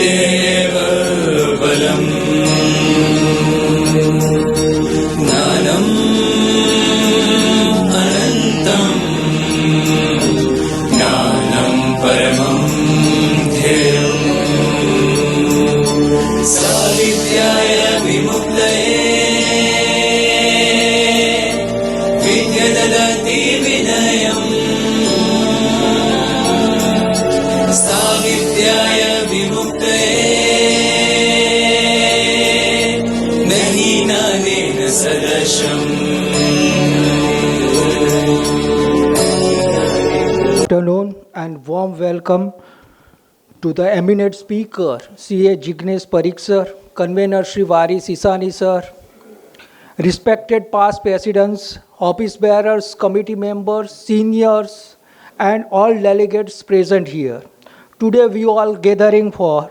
बुद्धिरेव बलम् ज्ञानम् अनन्तम् ज्ञानं परमं ध्येयम् सा विद्याय विमुक्तये विद्या ददाति विनयम् सा विद्याय विमुक्तये नहि ज्ञानेन सदृशम्। Afternoon and warm welcome to the eminent speaker, CA Jignesh Parikh sir, convener Shri Vari Sisani sir, respected past presidents, office bearers, committee members, seniors, and all delegates present here. Today we all gathering for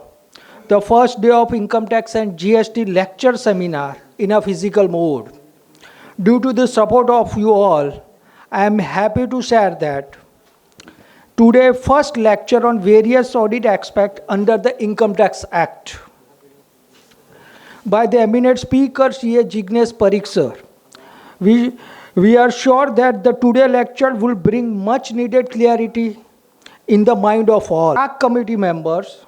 the first day of Income Tax and GST lecture seminar in a physical mode. Due to the support of you all, I am happy to share that today first lecture on various audit aspects under the Income Tax Act by the eminent speaker CA Jignesh Parikh sir. We are sure that the today lecture will bring much needed clarity in the mind of all. Our committee members,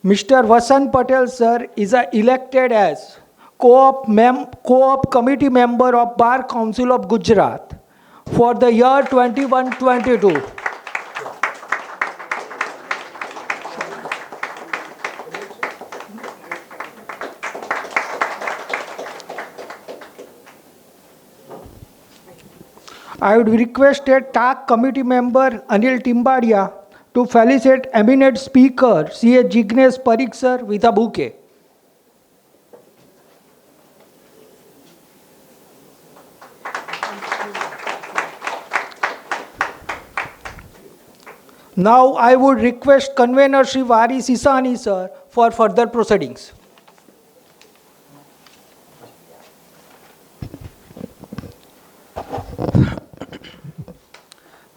Mr. Vasant Patel sir is elected as co-op committee member of Bar Council of Gujarat for the year 21-22. I would request TAC committee member Anil Timbadia to felicitate eminent speaker CA Jignesh Parikh sir with a bouquet. Now I would request convener Shri Vari Sisani sir for further proceedings.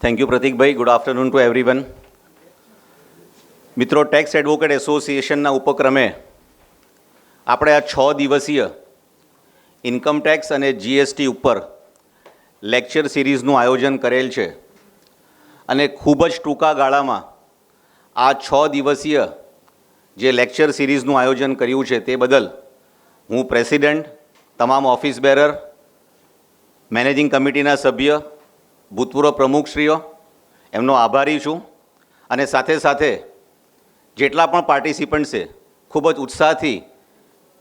Thank you Pratikbhai. Good afternoon to everyone. મિત્રો, tax advocate એસોસિએશનના ઉપક્રમે આપણે આ 6 દિવસીય income tax અને GST ઉપર lecture સિરીઝનું આયોજન કરેલ છે અને ખૂબ જ ટૂંકા ગાળામાં આ 6 દિવસીય જે લેક્ચર સિરીઝનું આયોજન કર્યું છે તે બદલ હું પ્રેસિડેન્ટ, તમામ ઓફિસ બેરર, મેનેજિંગ કમિટીના સભ્ય, ભૂતપૂર્વ પ્રમુખશ્રીઓ એમનો આભારી છું અને સાથે સાથે જેટલા પણ પાર્ટિસિપન્ટ છે ખૂબ જ ઉત્સાહથી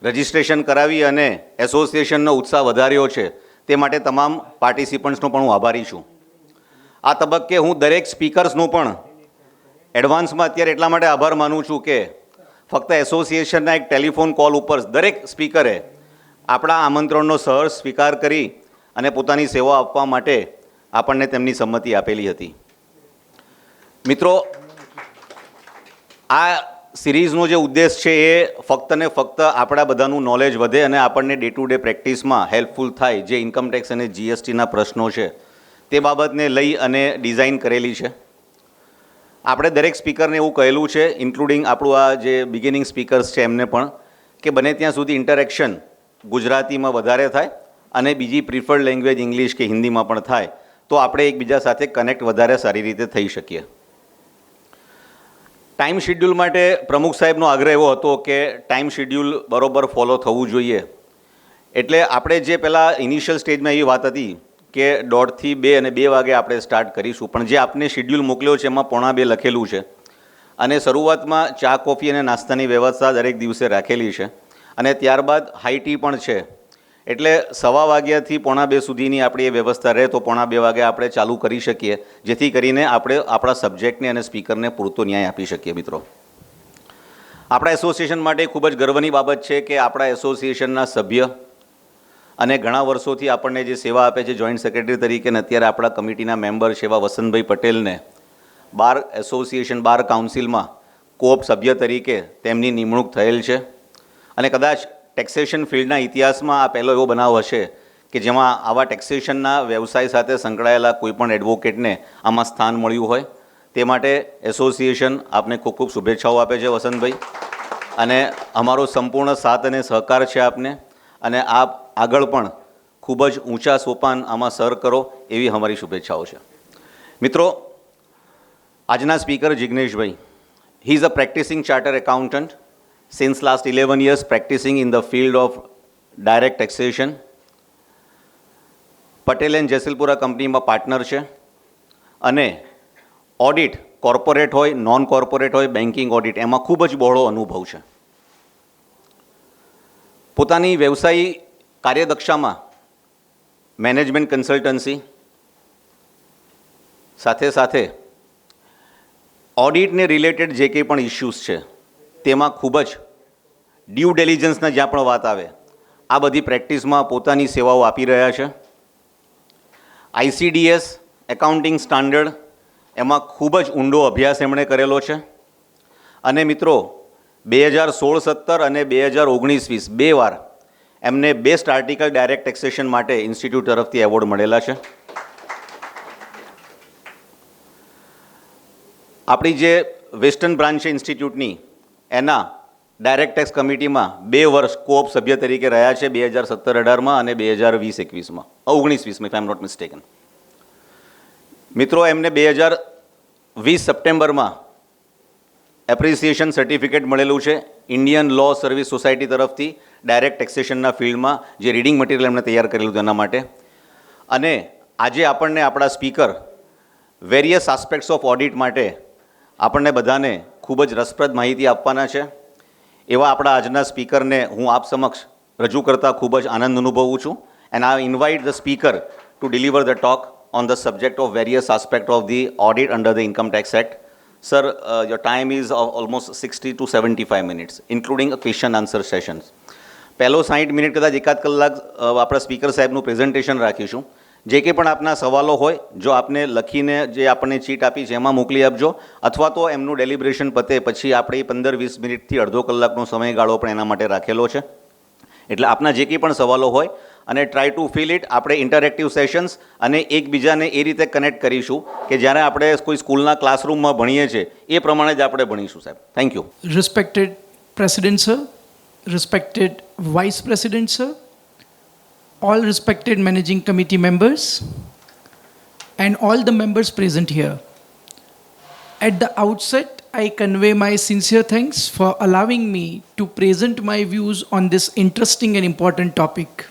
રજિસ્ટ્રેશન કરાવી અને એસોસિએશનનો ઉત્સાહ વધાર્યો છે તે માટે તમામ પાર્ટિસિપન્ટ્સનો પણ હું આભારી છું. આ તબક્કે હું દરેક સ્પીકર્સનો પણ એડવાન્સમાં અત્યારે એટલા માટે આભાર માનું છું કે ફક્ત એસોસિએશનના એક ટેલિફોન કોલ ઉપર દરેક સ્પીકરે આપણા આમંત્રણનો સહર્ષ સ્વીકાર કરી અને પોતાની સેવા આપવા માટે આપણને તેમની સંમતિ આપેલી હતી. મિત્રો, આ સિરીઝનો જે ઉદ્દેશ છે એ ફક્ત ને ફક્ત આપણા બધાનું નોલેજ વધે અને આપણને ડે ટુ ડે પ્રેક્ટિસમાં હેલ્પફુલ થાય. જે ઇન્કમ ટેક્સ અને જીએસટીના પ્રશ્નો છે તે બાબતને લઈ અને ડિઝાઇન કરેલી છે. આપણે દરેક સ્પીકરને એવું કહેલું છે, ઇન્ક્લુડિંગ આપણું આ જે બિગિનિંગ સ્પીકર્સ છે એમને પણ, કે બને ત્યાં સુધી ઇન્ટરેક્શન ગુજરાતીમાં વધારે થાય અને બીજી પ્રિફર્ડ લેંગ્વેજ ઇંગ્લિશ કે હિન્દીમાં પણ થાય તો આપણે એકબીજા સાથે કનેક્ટ વધારે સારી રીતે થઈ શકીએ. ટાઈમ શિડ્યુલ માટે પ્રમુખ સાહેબનો આગ્રહ એવો હતો કે ટાઈમ શિડ્યુલ બરોબર ફોલો થવું જોઈએ. એટલે આપણે જે પહેલાં ઇનિશિયલ સ્ટેજમાં એવી વાત હતી કે 1:30 થી 2 અને 2 વાગે આપણે સ્ટાર્ટ કરીશું, પણ જે આપને શિડ્યુલ મોકલ્યો છે એમાં 1:45 લખેલું છે અને શરૂઆતમાં ચા કોફી અને નાસ્તાની વ્યવસ્થા દરેક દિવસે રાખેલી છે અને ત્યારબાદ હાઈ ટી પણ છે. એટલે 1:15 વાગ્યાથી 1:45 સુધીની આપણી એ વ્યવસ્થા રહે તો 1:45 વાગે આપણે ચાલુ કરી શકીએ, જેથી કરીને આપણે આપણા સબ્જેક્ટને અને સ્પીકરને પૂરતો ન્યાય આપી શકીએ. મિત્રો, આપણા એસોસિએશન માટે ખૂબ જ ગર્વની બાબત છે કે આપણા એસોસિએશનના સભ્ય અને ઘણા વર્ષોથી આપણને જે સેવા આપે છે જોઈન્ટ સેક્રેટરી તરીકે અને અત્યારે આપણા કમિટીના મેમ્બર છે એવા વસંતભાઈ પટેલને બાર એસોસિએશન બાર કાઉન્સિલમાં કોઓપ સભ્ય તરીકે તેમની નિમણૂક થયેલ છે. અને કદાચ ટેક્સેશન ફિલ્ડના ઇતિહાસમાં આ પહેલો એવો બનાવ હશે કે જેમાં આવા ટેક્સેશનના વ્યવસાય સાથે સંકળાયેલા કોઈપણ એડવોકેટને આમાં સ્થાન મળ્યું હોય. તે માટે એસોસિએશન આપને ખૂબ ખૂબ શુભેચ્છાઓ આપે છે વસંતભાઈ, અને અમારો સંપૂર્ણ સાથ અને સહકાર છે આપને, અને આપ આગળ પણ ખૂબ જ ઊંચા સોપાન આમાં સર કરો એવી અમારી શુભેચ્છાઓ છે. મિત્રો, આજના speaker Jigneshbhai, he is a practicing charter accountant since last 11 years practicing in the field of direct taxation. Patel and Jesalpura કંપનીમાં પાર્ટનર છે, અને ઓડિટ કોર્પોરેટ હોય, નોન કોર્પોરેટ હોય, બેન્કિંગ ઓડિટ એમાં ખૂબ જ બહોળો અનુભવ છે. પોતાની વ્યવસાયી કાર્યદક્ષામાં મેનેજમેન્ટ કન્સલ્ટન્સી સાથે સાથે ઓડિટને રિલેટેડ જે કંઈ પણ ઇશ્યુઝ છે તેમાં ખૂબ જ ડ્યુ ડિલિજન્સના જ્યાં પણ વાત આવે આ બધી પ્રેક્ટિસમાં પોતાની સેવાઓ આપી રહ્યા છે. ICDS એકાઉન્ટિંગ સ્ટાન્ડર્ડ એમાં ખૂબ જ ઊંડો અભ્યાસ એમણે કરેલો છે, અને મિત્રો 2016-17 અને 2019-20 બે વાર એમને બેસ્ટ આર્ટિકલ ડાયરેક્ટ ટેક્સેશન માટે ઇન્સ્ટિટ્યૂટ તરફથી એવોર્ડ મળેલા છે. આપણી જે વેસ્ટર્ન બ્રાન્ચ છે ઇન્સ્ટિટ્યૂટની, એના ડાયરેક્ટ ટેક્સ કમિટીમાં 2 વર્ષ કોઓપ સભ્ય તરીકે રહ્યા છે, 2017-18માં અને 2020-21માં, 19-20માં, if I am not mistaken. મિત્રો, એમને 2020 સપ્ટેમ્બરમાં એપ્રિસિએશન સર્ટિફિકેટ મળેલું છે ઇન્ડિયન લો સર્વિસ સોસાયટી તરફથી ડાયરેક્ટ ટેક્સેશનના ફિલ્ડમાં જે રીડિંગ મટીરિયલ એમણે તૈયાર કરેલું હતું એના માટે. અને આજે આપણને આપણા speaker various aspects of audit માટે આપણને બધાને ખૂબ જ રસપ્રદ માહિતી આપવાના છે. એવા આપણા આજના સ્પીકરને હું આપ સમક્ષ રજૂ કરતાં ખૂબ જ આનંદ અનુભવું છું. And I invite the speaker to deliver the talk on the subject of various aspects of the audit under the Income Tax Act. Sir, your time is almost 60 to 75 minutes, including a question answer sessions. પહેલો 60 minute કદાચ એકાદ કલાક આપણા speaker સાહેબનું presentation રાખીશું. જે કંઈ પણ આપના સવાલો હોય, જો આપને લખીને જે આપણને ચીટ આપી છે એમાં મોકલી આપજો, અથવા તો એમનું ડેલિબ્રેશન પતે પછી આપણે 15-20 મિનિટથી અડધો કલાકનો સમયગાળો પણ એના માટે રાખેલો છે. એટલે આપના જે કંઈ પણ સવાલો હોય અને ટ્રાય ટુ ફિલ ઇટ. આપણે ઇન્ટરેક્ટિવ સેશન્સ અને એકબીજાને એ રીતે કનેક્ટ કરીશું કે જ્યારે આપણે કોઈ સ્કૂલના ક્લાસરૂમમાં ભણીએ છીએ એ પ્રમાણે જ આપણે ભણીશું સાહેબ. Thank you. Respected President Sir, respected Vice President Sir, all respected Managing Committee members, and all the members present here. At the outset, I convey my sincere thanks for allowing me to present my views on this interesting and important topic.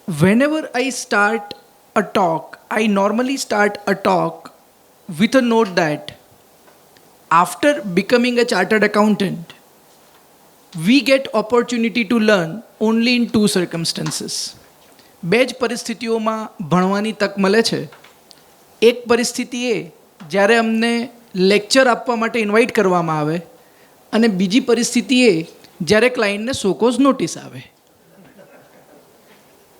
Whenever I start a talk, I normally start a talk with a note that after becoming a chartered accountant, we get opportunity to learn only in 2 circumstances. બે જ પરિસ્થિતિઓમાં ભણવાની તક મળે છે. એક પરિસ્થિતિ એ જ્યારે અમને લેક્ચર આપવા માટે ઇન્વાઇટ કરવામાં આવે, અને બીજી પરિસ્થિતિ એ જ્યારે ક્લાયન્ટને સોકોઝ નોટિસ આવે.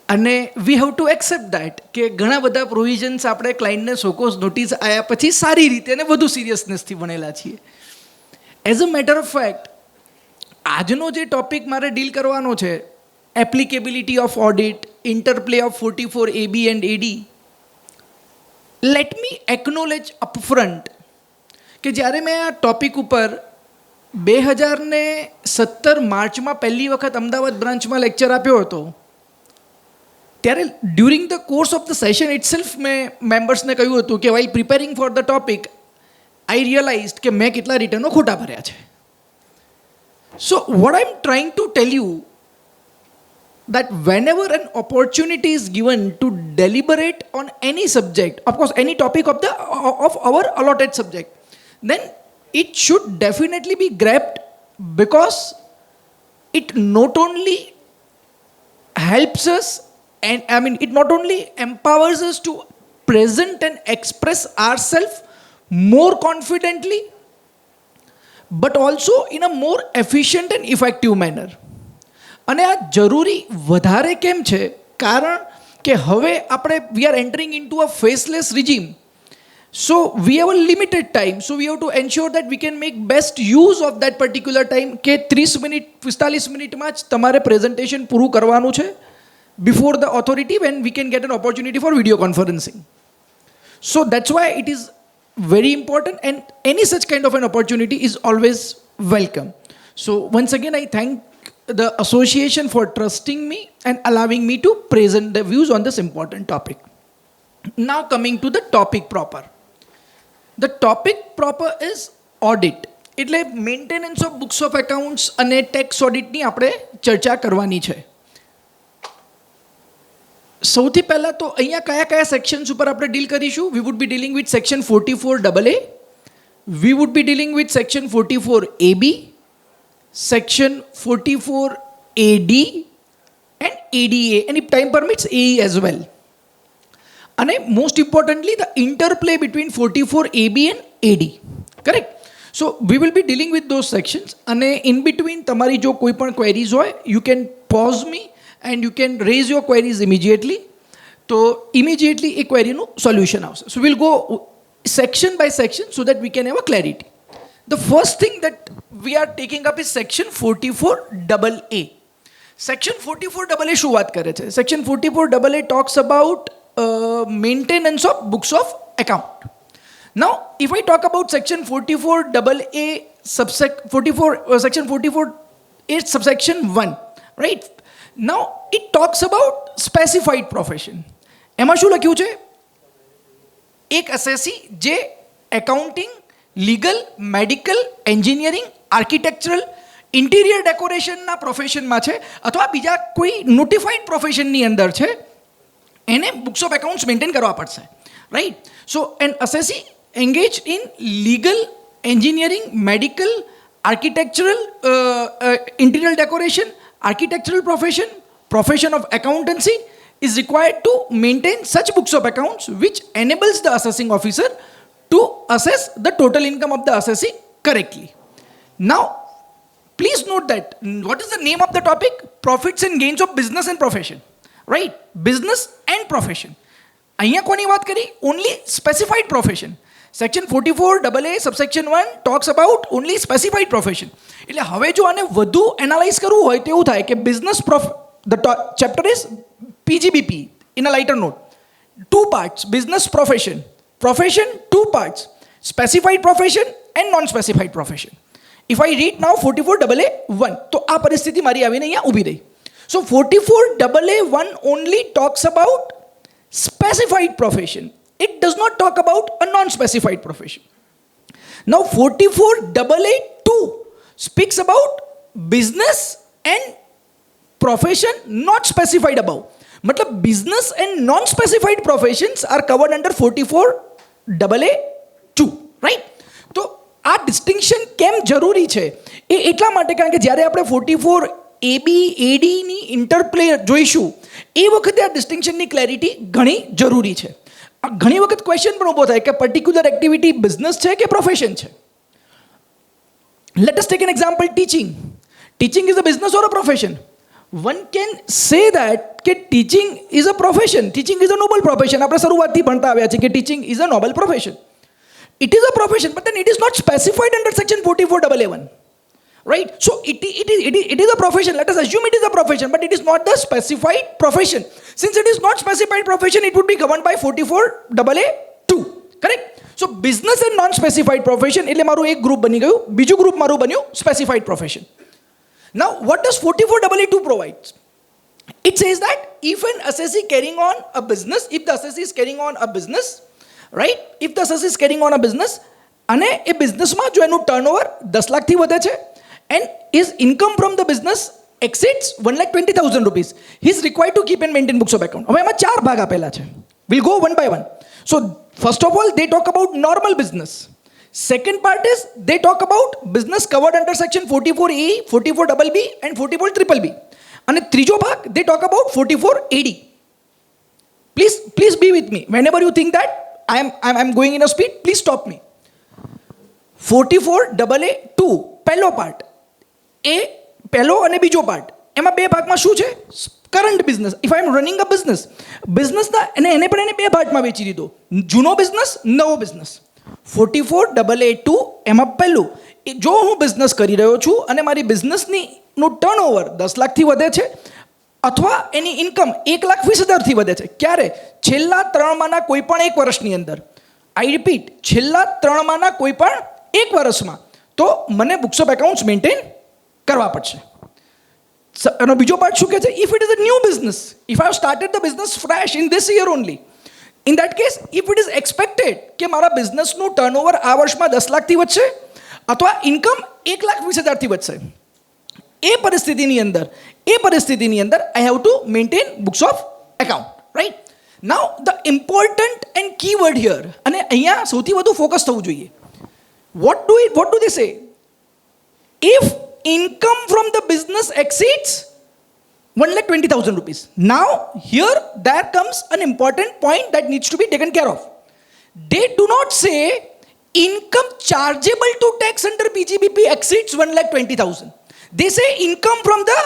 અને વી હેવ ટુ એક્સેપ્ટ દેટ કે ઘણા બધા પ્રોવિઝન્સ આપણે ક્લાયન્ટને સોકોઝ નોટિસ આવ્યા પછી સારી રીતે અને વધુ સિરિયસનેસથી ભણેલા છીએ. As a matter of fact, આજનો જે ટોપિક મારે ડીલ કરવાનો છે, applicability of audit, interplay of 44AB and AD, let me acknowledge upfront કે જ્યારે મેં આ ટોપિક ઉપર 2017 માર્ચમાં પહેલી વખત અમદાવાદ બ્રાન્ચમાં લેક્ચર આપ્યો હતો, ત્યારે during the course of the session itself મેં મેમ્બર્સને કહ્યું હતું કે while preparing for the topic I realised કે મેં કેટલા રિટર્નો ખોટા ભર્યા છે. So what I M trying to tell you that whenever an opportunity is given to deliberate on any subject, of course any topic of our allotted subject, then it should definitely be grabbed, because it not only helps us, and I mean it not only empowers us to present and express ourselves more confidently, but also in a more efficient and effective manner. અને આ જરૂરી વધારે કેમ છે? કારણ કે હવે આપણે we are entering into a faceless regime. So we have a limited time, so we have to ensure that we can make best use of that particular time, કે 30 મિનિટ 45 મિનિટમાં જ તમારે પ્રેઝન્ટેશન પૂરું કરવાનું છે before the authority, when we can get N opportunity four video conferencing. So that's why it is very important, and any such kind of an opportunity is always welcome. So once again, I thank the association for trusting me and allowing me to present the views on this important topic. Now coming to the topic proper. The topic proper is audit. એટલે maintenance of books of accounts અને tax ઓડિટની આપણે ચર્ચા કરવાની છે. સૌથી પહેલાં તો અહીંયા કયા કયા સેક્શન્સ ઉપર આપણે ડીલ કરીશું? વી would be dealing with section 44AA, V would be dealing with section 44AB, section 44AD and ADA, and if time permits AE as well. And most importantly, the interplay between 44AB and AD. Correct? So we will be dealing with those sections. And in between, tamari jo koi pan queries hoy, you can pause me and you can raise your queries immediately. So immediately a query no solution house. So we'll go section by section so that we can have a clarity. The first thing that we are taking up is section 44AA. Section 44AA શું વાત કરે છે? Section 44AA talks about maintenance of books of account. Now, if I talk about section 44AA section 44A subsection 1, right? Now, it talks about specified profession. એમાં શું લખ્યું છે? એક assessee જે accounting, legal, medical, engineering, architectural, interior ડેકોરેશનના પ્રોફેશનમાં છે અથવા બીજા કોઈ નોટિફાઈડ પ્રોફેશનની અંદર છે, એને બુક્સ ઓફ એકાઉન્ટ્સ મેન્ટેન કરવા પડશે, right? So an assessee engaged in legal, engineering, medical, architectural, interior decoration, architectural profession of accountancy is required to maintain such books of accounts which enables the assessing officer to assess the total income of the assessee correctly. Now, please note that what is the name of the topic? Profits and gains of business and profession, right? Business and profession. અહીંયા કોની વાત કરી? Only specified profession. Section 44AA subsection 1 talks about only specified profession. એટલે હવે જો આને વધુ analyse કરવું હોય તો એવું થાય કે business chapter is PGBP in a lighter note. 2 parts, business profession. Profession, 2 parts, specified profession and non-specified profession. If I read now 44AA1, તો આ પરિસ્થિતિ મારી આવીને અહીંયા ઊભી રહી. So 44AA1 only talks about specified profession. It does not talk about a non-specified profession. Now 44AA2 speaks about business and profession not specified above. मतलब business and non-specified professions are covered under 44AA2, right? તો આ distinction કેમ જરૂરી છે? એ એટલા માટે કારણ કે જ્યારે આપણે 44AB AD ની ઇન્ટરપ્લે જોઈશું એ વખતે આ ડિસ્ટિંક્શનની ક્લેરિટી ઘણી જરૂરી છે. ઘણી વખત ક્વેશ્ચન પણ ઊભો થાય કે પર્ટિક્યુલર એક્ટિવિટી બિઝનેસ છે કે પ્રોફેશન છે. Let us take an example teaching. Teaching is a business or a profession? One can say that કે teaching is a profession. Teaching is a noble profession. આપણે શરૂઆતથી ભણતા આવ્યા છીએ કે teaching is a noble profession. It is a profession, but then it is not specified under section 44AA1. Right? So it is a profession. Let us assume it is a profession, but it is not the specified profession. Since it is not specified profession, it would be governed by 44AA2. Correct? So business and non-specified profession, એટલે મારું એક group બની ગયું. બીજું group મારું બન્યું specified profession. Now, what does 44AA2 provide? It says that if an assessee carrying on a business, if the assessee is carrying on a business, right? If the assessee is carrying on a business, અને એ બિઝનેસમાં જો એનું turnover 10 લાખથી વધે છે and his income from the business exceeds 1,20,000 rupees, he is required to keep and maintain books of account. હવે એમાં 4 ભાગ આપેલા છે. We'll go one by one. So first of all, they talk about normal business. Second part is they talk about business covered under section 44AE, 44BB and 44BBB. અને ત્રીજો ભાગ they talk about 44AD. Please be with me. Whenever you think that I'm going in a speed, please stop me. 44AA2 પહેલો part, એ પહેલો અને બીજો part, એમાં બે ભાગમાં શું છે? Current business. If I am running a બિઝનેસના એને પણ એને બે પાર્ટમાં વેચી દીધો, જૂનો બિઝનેસ, નવો બિઝનેસ. 44AA2 એમાં પહેલું, જો હું બિઝનેસ કરી રહ્યો છું અને મારી બિઝનેસનું ટર્નઓવર 10 લાખથી વધે છે અથવા એની ઇન્કમ 1,20,000થી વધે છે. ક્યારે? છેલ્લા 3 માના કોઈ પણ એક વર્ષની અંદર. આઈ રિપીટ, છેલ્લા 3 માના કોઈ પણ એક વર્ષમાં તો મને બુક્સ ઓફ એકાઉન્ટ્સ મેન્ટેન કરવા પડશે. એનો બીજો પાર્ટ શું કહે છે? If it is a new business, if I have started the business fresh in this year only, in that case if it is expected કે મારા બિઝનેસનું ટર્નઓવર આ વર્ષમાં 10 લાખથી વધશે અથવા ઇન્કમ 1,20,000થી વધશે, એ પરિસ્થિતિની અંદર I have to maintain books of account, right? Now the important and keyword here, અને અહીંયા સૌથી વધુ ફોકસ થવું જોઈએ. વોટ ડુ દે સે? If income from the business exceeds 1,20,000 rupees. Now, here there comes an important point that needs to be taken care of. They do not say income chargeable to tax under PGBP exceeds 1,20,000. They say income from the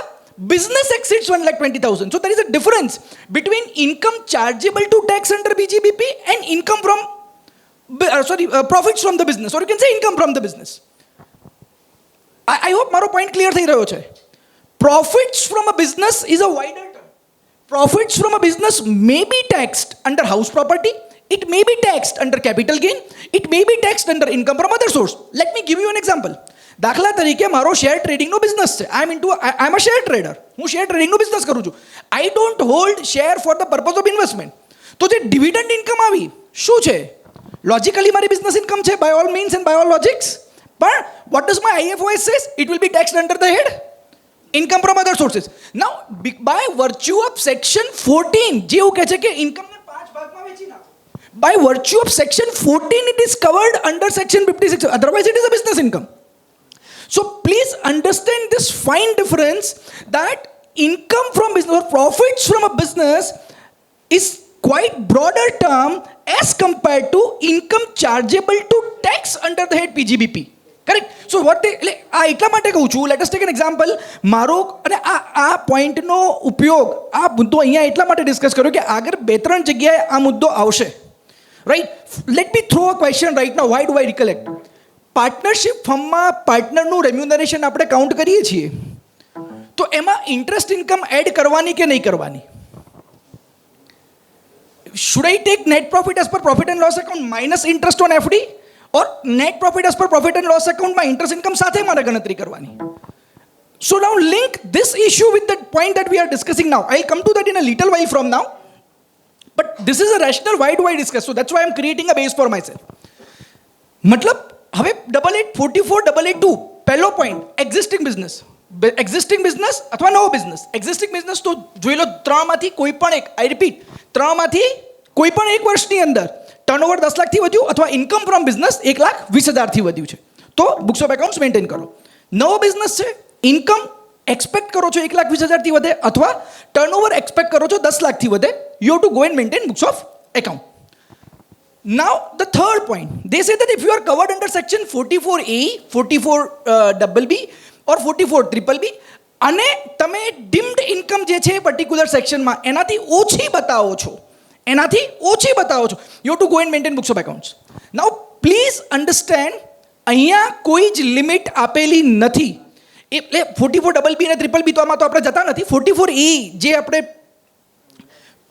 business exceeds 1,20,000. So there is a difference between income chargeable to tax under PGBP and income from, profits from the business, or you can say income from the business. I hope મારો point clear થઈ રહ્યો છે. Profits from a business is a wider term. Profits from a business may be taxed under house property, it may be taxed under capital gain, it may be taxed under income from other source. Let me give you an example. દાખલા તરીકે મારો share ટ્રેડિંગનો business છે. I am a share trader. હું share ટ્રેડિંગનો business કરું છું. I don't hold share for the purpose of investment. તો જે ડિવિડન્ડ ઇન્કમ આવી શું છે? લોજિકલી મારી બિઝનેસ ઇન્કમ છે, by all means and by all logics. But what does my IFOS says? It will be taxed under the head income from other sources. Now, by virtue of section 14, જે એવું કહે છે કે ઇન્કમને 5 ભાગમાં વહેંચી નાખો. By virtue of section 14, it is covered under section 56. Otherwise, it is a business income. So please understand this fine difference that income from business or profits from a business is quite broader term as compared to income chargeable to tax under the head PGBP. Correct? So what એટલે આ એટલા માટે કહું છું, late us take an example. મારો અને આ પોઈન્ટનો ઉપયોગ, આ મુદ્દો અહીંયા એટલા માટે ડિસ્કસ કર્યો કે આગળ 2-3 જગ્યાએ આ મુદ્દો આવશે, right? Let me throw a question right now. Why do I recollect? Partnership ફર્મમાં પાર્ટનરનું રેમ્યુનરેશન આપણે કાઉન્ટ કરીએ છીએ, તો એમાં ઇન્ટરેસ્ટ ઇન્કમ એડ કરવાની કે નહીં કરવાની? Should I take net profit as per profit and loss account minus interest on FD? Or net profit as per profit and loss account માં interest income સાથે મારે ગણતરી કરવાની? So now link this issue with the point that we are discussing now. I'll come to that in a little while from now. But this is a rationale. Why do I discuss? So that's why I'm creating a base for myself. મતલબ હવે 884482 પહેલો point, existing business. Existing business અથવા નવો business. Existing business તો જોઈ લો 3માંથી કોઈ પણ એક, આઈ રિપીટ, 3માંથી કોઈ પણ એક વર્ષની અંદર ટર્નઓવર 10 લાખથી વધ્યું અથવા ઇન્કમ ફ્રોમ બિઝનેસ 1,20,000થી વધ્યું છે, તો બુક્સ ઓફ એકાઉન્ટ્સ મેન્ટેન કરો. નવો બિઝનેસ છે, ઇન્કમ એક્સપેક્ટ કરો છો 1,20,000થી વધે અથવા ટર્નઓવર એક્સપેક્ટ કરો છો 10 લાખથી વધે, you have to go and maintain books of account. Now the third point, they say that if you are covered under section 44A, 44BB or 44BBB અને તમે ડીમ્ડ ઇન્કમ જે છે પર્ટિક્યુલર સેક્શનમાં એનાથી ઓછી બતાવો છો, you have to go and maintain books of accounts. Now please understand, અહીંયા કોઈ જ લિમિટ આપેલી નથી. એટલે 44BB અને BBB તો આમાં તો આપણે જતા નથી. 44A જે આપણે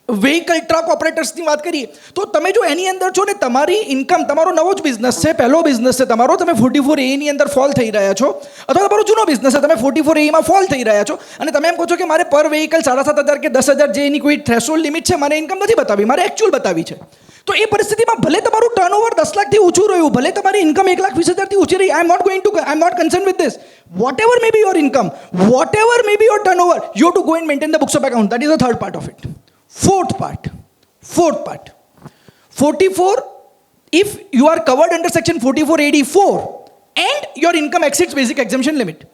વેહિકલ ટ્રક ઓપરેટર્સની વાત કરીએ, તો તમે જો એની અંદર છો ને તમારી ઇન્કમ, તમારો નવો જ બિઝનેસ છે, પહેલો બિઝનેસ છે તમારો, તમે 44A ની અંદર ફોલ થઈ રહ્યા છો, અથવા તમારો જૂનો બિઝનેસ છે તમે 44A માં ફોલ થઈ રહ્યા છો અને તમે એમ કહો છો કે મારે પર વેહિકલ 7,500 કે 10,000 જે એની કોઈ થ્રેશોલ્ડ લિમિટ છે, મારે ઇન્કમ નથી બતાવી, મારે એકચ્યુઅલ બતાવી છે, તો એ પરિસ્થિતિમાં ભલે તમારું ટર્નઓવર 10 લાખથી ઓછું રહ્યું, ભલે તમારી ઇન્કમ 1,20,000થી ઓછી રહી, I am not concern with this. Whatever may be your income, whatever may be your turnover, you have to go and maintain the books of account. That is the third part of it. Fourth part, 44, if you are covered under section 4484 and your income exceeds basic exemption limit.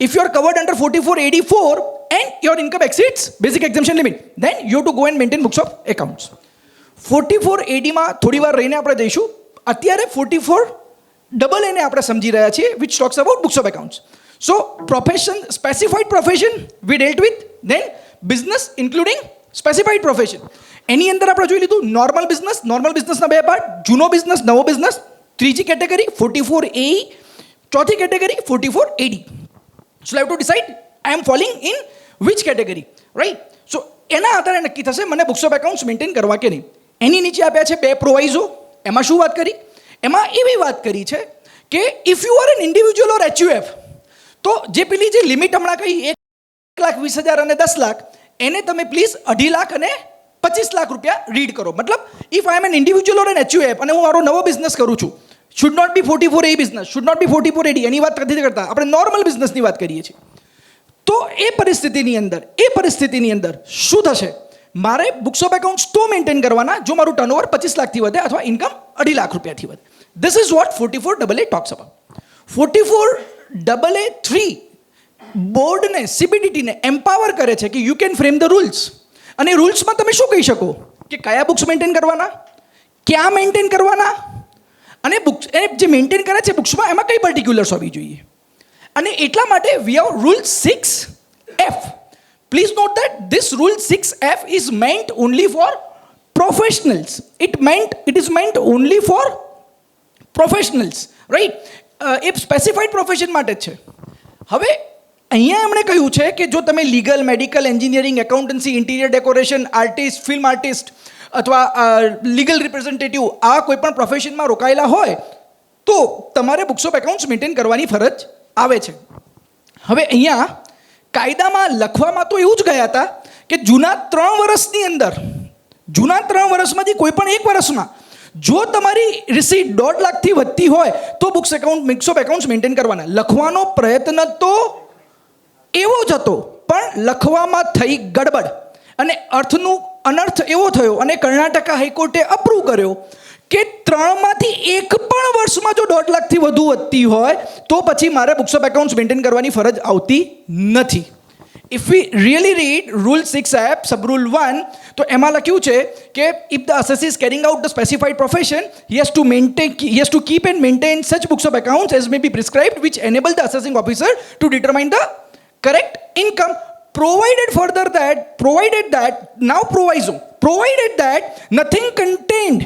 If you are covered under 4484 and your income exceeds basic exemption limit, then you have to go and maintain books of accounts. 44AD માં થોડી વાર રહીને આપણે જઈશું. અત્યારે 44AA ને આપણે સમજી રહ્યા છીએ, which talks about books of accounts. So profession, specified profession we dealt with, then business including specified profession. એની અંદર આપણે જોઈ લીધું નોર્મલ બિઝનેસના 2 પાર્ટ, જૂનો બિઝનેસ, નવો બિઝનેસ. ત્રીજી કેટેગરી 44AE, ચોથી category 44AD. So I have to decide I am falling in which category, right. So એના આધારે નક્કી થશે મને બુક્સ ઓફ એકાઉન્ટ્સ મેન્ટેન કરવા કે નહીં. એની નીચે આપ્યા છે 2 પ્રોવાઇઝો. એમાં શું વાત કરી? એમાં એવી વાત કરી છે કે if you are an individual or HUF, તો જે પેલી જે લિમિટ હમણાં કહી 1,20,000 અને 10 લાખ, એને તમે પ્લીઝ 2.5 લાખ અને 25 લાખ રૂપિયા રીડ કરો. મતલબ if I am an individual or an HUF અને હું મારો નવો બિઝનેસ કરું છું, should not be 44A business, should not be 44AD, એની વાત નથી કરતા, આપણે નોર્મલ બિઝનેસની વાત કરીએ છીએ. તો એ પરિસ્થિતિની અંદર શું થશે? મારે બુક્સ ઓફ એકાઉન્ટ્સ તો મેન્ટેન કરવાના જો મારું ટર્નઓવર 25 લાખથી વધે અથવા ઇન્કમ 2.5 લાખ રૂપિયાથી વધે. This is what 44AA talks about. 44AA3 બોર્ડને, CBDTને એમ્પાવર કરે છે કે you can frame the rules. અને રૂલ્સમાં તમે શું કહી શકો કે કયા બુક્સ મેન્ટેન કરવાના, ક્યાં મેન્ટેન કરવાના, અને બુક્સ એ જે મેન્ટેન કરે છે બુક્સમાં એમાં કઈ પર્ટિક્યુલર્સ હોવી જોઈએ. અને એટલા માટે we have rule 6F. Please note that this rule 6F is meant only for professionals. It is meant only for professionals, right? A specified profession માટે જ છે. હવે અહીંયા એમણે કહ્યું છે કે જો તમે legal, medical, engineering, accountancy, interior decoration, artist, film artist અથવા લીગલ રિપ્રેઝેન્ટેટિવ આ કોઈ પણ પ્રોફેશનમાં રોકાયેલા હોય તો તમારે બુક્સ ઓફ એકાઉન્ટ્સ મેન્ટેન કરવાની ફરજ આવે છે. હવે અહીંયા કાયદામાં લખવામાં તો એવું જ ગયા હતા કે જૂના 3 વર્ષમાંથી કોઈ પણ 1 વર્ષમાં જો તમારી રિસીટ 1.5 લાખથી વધતી હોય તો બુક્સ ઓફ એકાઉન્ટ્સ મેન્ટેન કરવાના. લખવાનો પ્રયત્ન તો એવો જ હતો પણ લખવામાં થઈ ગડબડ અને અનર્થ એવો થયો અને કર્ણાટકા હાઈકોર્ટે અપ્રૂવ કર્યો કે 3માંથી 1 પણ વર્ષમાં જો 1.5 લાખથી વધુ વધતી હોય તો પછી મારે બુક્સ ઓફ એકાઉન્ટ્સ મેન્ટેન કરવાની ફરજ આવતી નથી. If we really read rule 6F sub rule 1, તો એમાં લખ્યું છે કે if the assessee is carrying out the specified profession, he has to keep and maintain such books of accounts as may be prescribed which enable the assessing officer to determine the correct income, provided that nothing contained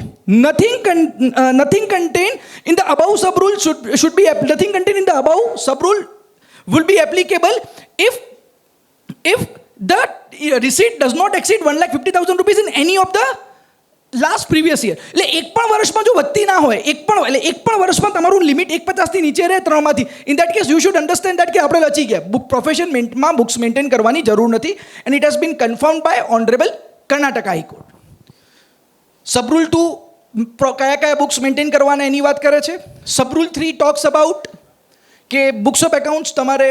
in the above sub rule will be applicable if the receipt does not exceed 1,50,000 rupees in any of the last previous year. એટલે એક પણ વર્ષમાં જો વધતી ના હોય, એક પણ વર્ષમાં તમારું લિમિટ 1,50,000થી નીચે રહે 3માંથી, in that case you should understand that કે આપણે લચી ગયા, પ્રોફેશનમાં બુક્સ મેન્ટેન કરવાની જરૂર નથી. And it has been confirmed by honourable Karnataka high court. Sub rule 2 કયા બુક્સ મેન્ટેન કરવાના એની વાત કરે છે. સબરૂલ 3 ટોક્સ અબાઉટ કે બુક્સ ઓફ એકાઉન્ટ્સ તમારે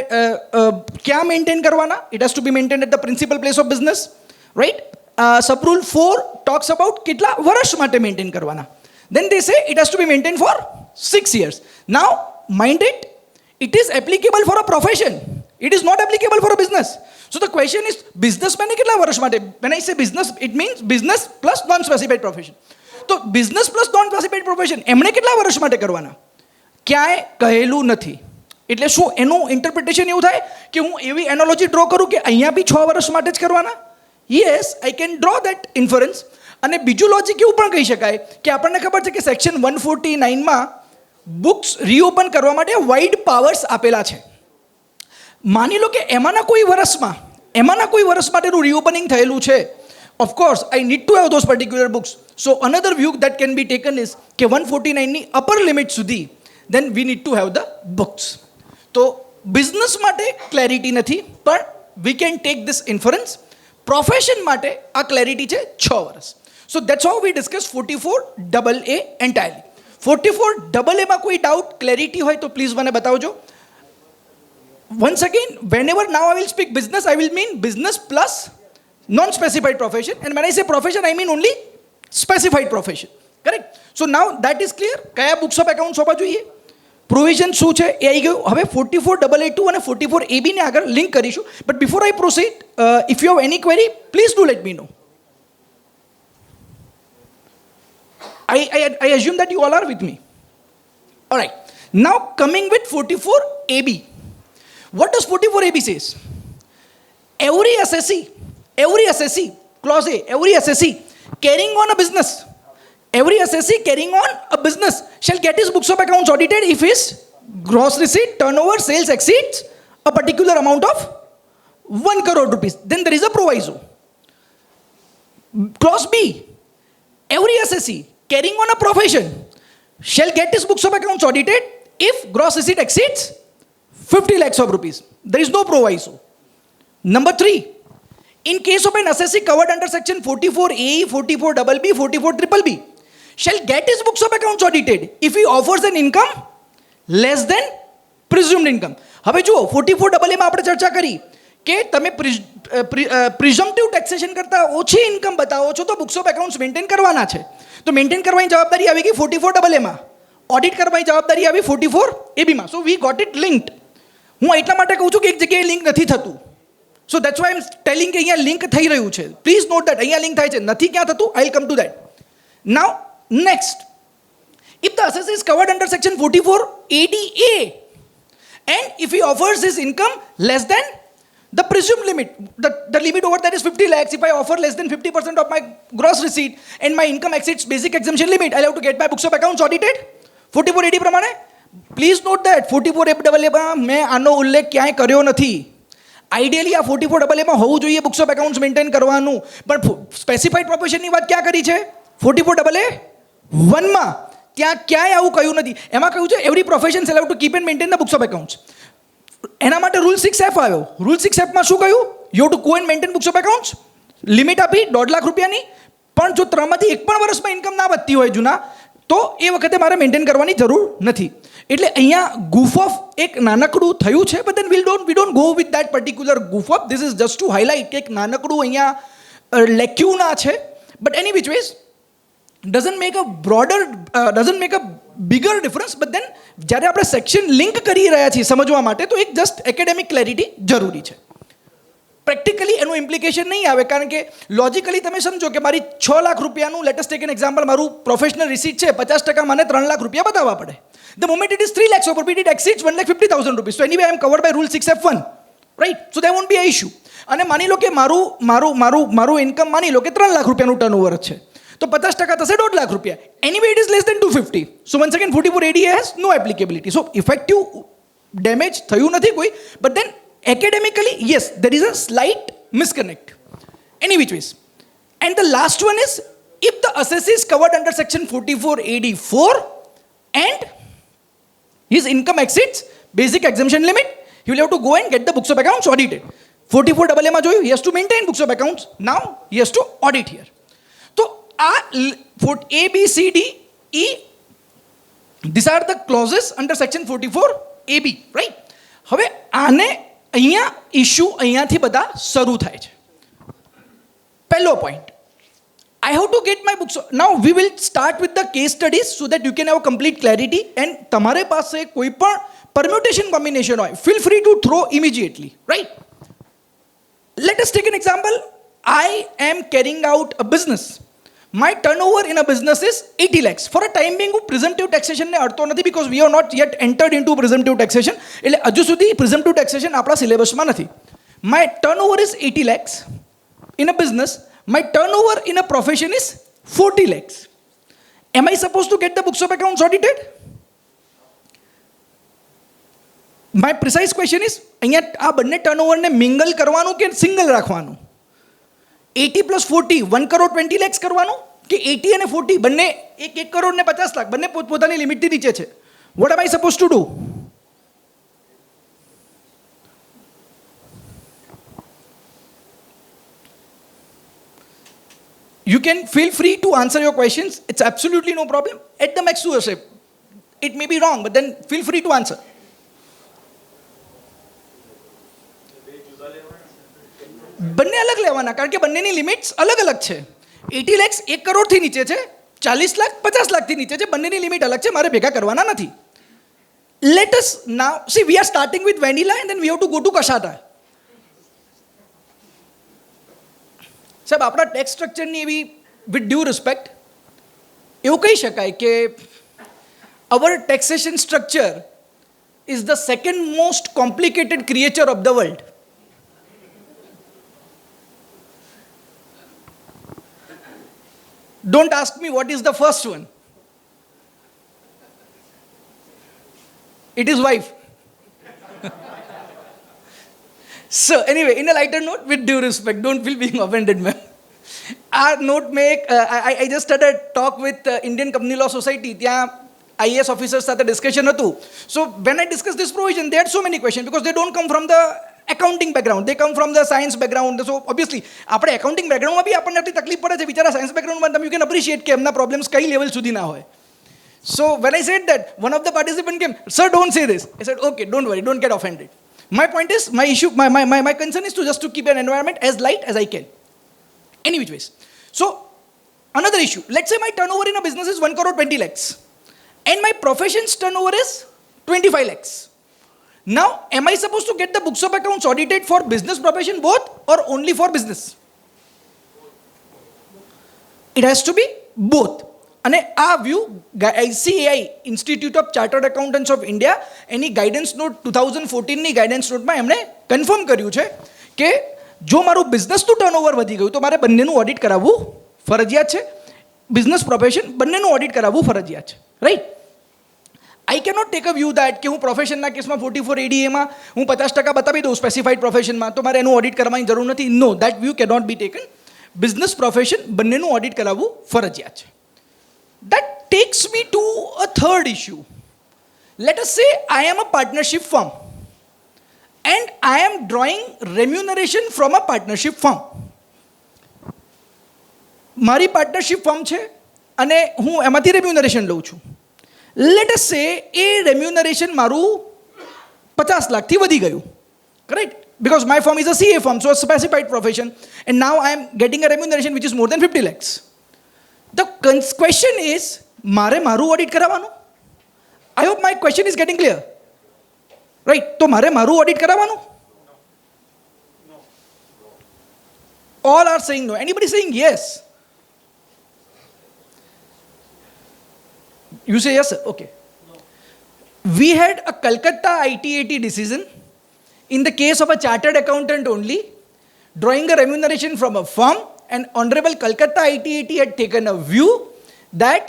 ક્યાં મેન્ટેન કરવાના. It has to be maintain at the principal place of business, right. Sub rule 4 talks about કેટલા વર્ષ માટે મેન્ટેન કરવાના. Then they say it has to be maintained for 6 years. Now, mind it, it is applicable for a profession. It is not applicable for a business. So the question is, businessman ને કેટલા વર્ષ માટે? When I say business, it means business plus non-specified profession. તો business plus non-specified profession એમણે કેટલા વર્ષ માટે કરવાના? ક્યાંય કહેલું નથી. એટલે શું એનું ઇન્ટરપ્રિટેશન એવું થાય કે હું એવી એનોલોજી ડ્રો કરું કે અહીંયા બી 6 વર્ષ માટે જ કરવાના? Yes, I can draw that inference. અને બીજું લોજિક એવું પણ કહી શકાય કે આપણને ખબર છે કે સેક્શન 149માં બુક્સ રીઓપન કરવા માટે વાઇડ પાવર્સ આપેલા છે. માની લો કે એમાંના કોઈ વર્ષ માટેનું રીઓપનિંગ થયેલું છે. Of course I need to have those particular books. So another view that can be taken is કે 149ની અપર લિમિટ સુધી then we need to have the books. તો બિઝનેસ માટે ક્લેરિટી નથી પણ we can take this inference. Profession માટે આ clarity છે 6 વર્ષ. So that's how we discuss 44AA entirely. 44AA માં કોઈ ડાઉટ, ક્લેરિટી હોય તો પ્લીઝ મને બતાવજો. Once again, whenever now I will speak business, I will mean business plus non-specified profession. And when I say profession, I mean only specified profession. Correct? So now that is clear. કયા books of accounts હોવા જોઈએ? Provision શું છે એ આવી ગયું. હવે 44AA2 અને 44AB ને આગળ લિંક કરીશું. But before I proceed, if you have any query, please do let me know. I assume that you all are with me. All right. Now coming with 44AB. What does 44AB says? Every assessee, clause A, every assessee carrying on a business shall get his books of accounts audited if his gross receipt, turnover, sales exceeds a particular amount of 1 crore rupees, then there is a proviso. Clause B, every assessee carrying on a profession shall get his books of accounts audited if gross receipt exceeds 50 lakhs of rupees. There is no proviso. Number 3, in case of an assessee covered under section 44A, 44BB, 44BBB, shall get his books of accounts audited if he offers an income less than presumed income. હવે જુઓ 44AA માં આપણે ચર્ચા કરી કે તમે પ્રિઝમ્પટિવ taxation કરતાં ઓછી ઇન્કમ બતાવો છો તો બુક્સ ઓફ એકાઉન્ટ્સ મેન્ટેન કરવાના છે. તો મેન્ટેન કરવાની જવાબદારી આવી ગઈ 44AA માં, ઓડિટ કરવાની જવાબદારી આવી 44AB માં. સો વી ગોટ ઇટ લિંક્ડ. હું એટલા માટે કહું છું કે એક જગ્યાએ લિંક નથી થતું. So that's why I am telling કે અહીંયા લિંક થઈ રહ્યું છે. પ્લીઝ નોટ દેટ અહીંયા લિંક થાય છે, નથી ક્યાં થતું. I will come to that. Now next, if the assessee is covered under section 44ADA and if he offers his income less than the presumed limit, the limit over that is 50 lakhs. If I offer less than 50% of my gross receipt and my income exceeds basic exemption limit, I'll have to get my books of accounts audited 44AD પ્રમાણે. Please note that 44AA માં મેં આનો ઉલ્લેખ ક્યાંય કર્યો નથી. Ideally આ 44AA માં હોવું જોઈએ બુક્સ ઓફ એકાઉન્ટ્સ મેન્ટેન કરવાનું, પણ સ્પેસિફાઈડ પ્રોફેશનની વાત ક્યાં કરી છે 44AA 1માં? ત્યાં ક્યાંય આવું કહ્યું નથી. એમાં કહ્યું છે every profession shall have to keep and maintain the books of accounts. એના માટે રૂલ 6F આવ્યો. રૂલ 6Fમાં શું કહ્યું? You to co and maintain books of accounts. Limit આપી 1.5 લાખ રૂપિયાની, પણ જો 3માંથી એક પણ વર્ષમાં ઇન્કમ ના વધતી હોય જૂના, તો એ વખતે મારે મેન્ટેન કરવાની જરૂર નથી. એટલે અહીંયા goof off એક નાનકડું થયું છે, but then we don't go with that particular goof off. This is just to highlight કે એક નાનકડું અહીંયા લેક્યુના છે. But any which ways doesn't make a bigger difference. But then જ્યારે આપણે સેક્શન લિંક કરી રહ્યા છીએ સમજવા માટે, તો એક જસ્ટ એકેડેમિક ક્લેરિટી જરૂરી છે. પ્રેક્ટિકલી એનું ઇમ્પ્લિકેશન નહીં આવે, કારણ કે લોજિકલી તમે સમજો કે મારી 6 લાખ રૂપિયાનું, late us take an example, મારું પ્રોફેશનલ રિસીટ છે, 50% મને 3 લાખ રૂપિયા બતાવવા પડે. The moment it is 3 lakhs of rupees, it exceeds 1,50,000 rupees. So anyway, I am covered by rule 6F1, right? So there won't be an issue. અને માની લો કે મારું ઇન્કમ માની લો કે 3 લાખ રૂપિયાનું ટર્નઓવર છે, તો 50% થશે 1.5 લાખ રૂપિયા. Anyway, it is less than 250. So once again, 44ADA has no applicability. So effective damage થયું નથી કોઈ, but then academically, yes, there is a slight misconnect. Any which ways. And the last one is, if the assessee is covered under section 44AD4 and his income exceeds basic exemption limit, he will have to go and get the books of accounts audited. 44AA માં જોયું, he has to maintain books of accounts. Now he has to audit here. So A, B, C, D, E, these are the clauses under section 44AB, right? હવે આને અહીંયા issue અહીંયાથી બધા શરૂ થાય છે. પહેલો point, I have to get my books. Now we will start with the case studies so that you can have complete clarity. And તમારે પાસે કોઈ પણ permutation combination હોય, feel free to throw immediately, right? Let us take an example. I am carrying out a business. My turnover in a business is 80 lakhs. For a time being, હું presumptive taxation ને અડતો નથી, because we have not yet entered into presumptive taxation. એટલે હજુ સુધી presumptive taxation આપણા સિલેબસમાં નથી. My turnover is 80 lakhs in a business. My turnover in a profession is 40 lakhs. Am I supposed to get the books of accounts audited? My precise question is, અહીંયા આ બંને ટર્નઓવરને mingle કરવાનું કે single રાખવાનું? 80 + 40, 1 crore 20 lakhs કરવાનું, કે 80 અને 40 બંને 1 કરોડ ને 50 લાખ બંને પોતપોતાની લિમિટથી નીચે છે? What am I supposed to do? You can feel free to answer your questions. It's absolutely no problem. At the max to accept. It may be wrong, but then feel free to answer. બંને અલગ લેવાના, કારણ કે બંનેની limits અલગ અલગ છે. 80 lakhs 1 કરોડથી નીચે છે, 40 લાખ 50 લાખથી નીચે છે, બંનેની લિમિટ અલગ છે, મારે ભેગા કરવાના નથી. Let us now see, we are starting with vanilla and then we have to go to cassata. સાહેબ, આપણા ટેક્સ સ્ટ્રક્ચરની એવી, વિથ ડ્યુ રિસ્પેક્ટ, એવું કહી શકાય કે our taxation structure is the second most complicated creature of the world. Don't ask me what is the first one. It is wife. So anyway, in a lighter note, with due respect, don't feel being offended, ma'am. Our note make, I just had a talk with Indian Company Law Society. ત્યાં IAS officers સાથે discussion હતું. So when I discussed this provision, they had so many questions because they don't come from the accounting background. They come from the science background. So obviously, આપણે accounting background માં બી આપણને આટલી તકલીફ પડે છે. બિચારા science background માં તમે you can appreciate કે એમના problems કઈ level સુધી ના હોય. So when I said that, one of the participants came, sir, don't say this. I said, okay, don't worry, don't get offended. My point is, my concern is to just to keep an environment as light as I can. Any which ways. So, another issue. Let's say my turnover in a business is 1 crore 20 lakhs. And my profession's turnover is 25 lakhs. Now, am I supposed to get the books of accounts audited for business profession both or only for business? It has to be both. અને આ view ICAI institute of chartered accountants of India એની guidance note 2014ની guidance નોટમાં એમણે confirm કર્યું છે કે જો મારું બિઝનેસનું ટર્નઓવર વધી ગયું તો મારે બંનેનું ઓડિટ કરાવવું ફરજિયાત છે. બિઝનેસ પ્રોફેશન બંનેનું ઓડિટ કરાવવું ફરજિયાત છે, right? I cannot tech a view that કે હું પ્રોફેશનના કેસમાં 44 ADAમાં હું 50% બતાવી દઉં સ્પેસિફાઈડ પ્રોફેશનમાં તો મારે એનું ઓડિટ કરવાની જરૂર નથી. No, that view cannot be taken. Business profession બંનેનું ઓડિટ કરાવવું ફરજિયાત છે. That takes me to a third issue. Let us say I am a partnership firm and I am drawing remuneration from a partnership firm. મારી partnership firm છે અને હું એમાંથી રેમ્યુનરેશન લઉં છું. લેટ અસ સે એ રેમ્યુનરેશન મારું 50 લાખથી વધી ગયું, correct? Because my firm is a CA firm, so a specified profession, and now I am getting a remuneration which is more than 50 lakhs. The question is, મારે મારું ઓડિટ કરાવવાનું? I hope my question is getting clear. Right? તો મારે મારું audit કરાવવાનું? All are saying no. Anybody saying yes? You say yes, sir? Okay. We had a Calcutta ITAT decision in the case of a chartered accountant only, drawing a remuneration from a firm, and Honorable Calcutta ITAT had taken a view that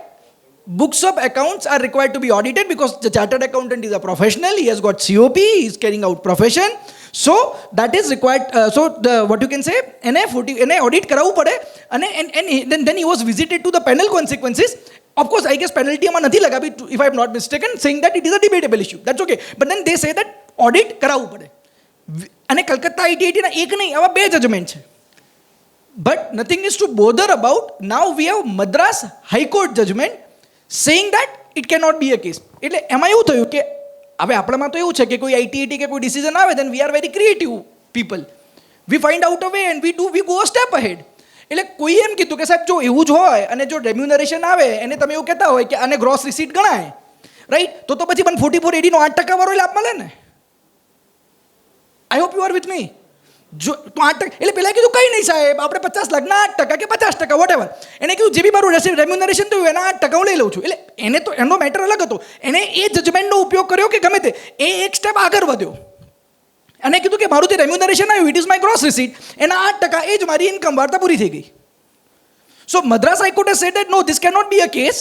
books of accounts are required to be audited because the chartered accountant is a professional, he has got COP, he is carrying out profession, so that is required. So the, what you can say, એને audit કરાવવું પડે and then he was visited to the penal consequences. Of course, I guess penalty આમાં નથી લગાવી, if I am not mistaken, saying that it is a debatable issue. That's okay. But then they say that audit કરાવવું પડે. અને Calcutta ITAT ના એક નહીં, આવા બે જજમેન્ટ છે. But nothing is to bother about. Now we have Madras High Court judgment saying that it cannot be a case. એટલે એમાં એવું થયું કે હવે આપણામાં તો એવું છે કે કોઈ ITAT કે કોઈ ડિસિઝન આવે then we are very creative people. We find out a way and we go a step ahead. એટલે કોઈ એમ કીધું કે સાહેબ જો એવું જ હોય અને જો રેમ્યુનરેશન આવે એને તમે એવું કહેતા હોય કે આને ગ્રોસ રિસીટ ગણાય, રાઈટ? તો પછી 44 AD નો 8% વાળો લાભ મળે ને. I hope you are with me. જો તો 8%, એટલે પહેલાં કીધું કંઈ નહીં સાહેબ, આપણે 50 લાખના 8% કે 50%, વોટ એવર. એને કીધું જે બી મારું રેમ્યુનરેશન થયું એના 8% હું લઈ લઉં છું. એટલે એને તો એનો મેટર અલગ હતો. એને એ જજમેન્ટનો ઉપયોગ કર્યો કે ગમે તે, એ એક સ્ટેપ આગળ વધ્યો અને કીધું કે મારું જે રેમ્યુનરેશન આવ્યું it is my gross receipt, એના 8% એ જ મારી ઇન્કમ વાર્તા પૂરી થઈ ગઈ. So Madras high court has said that no, this cannot be a case.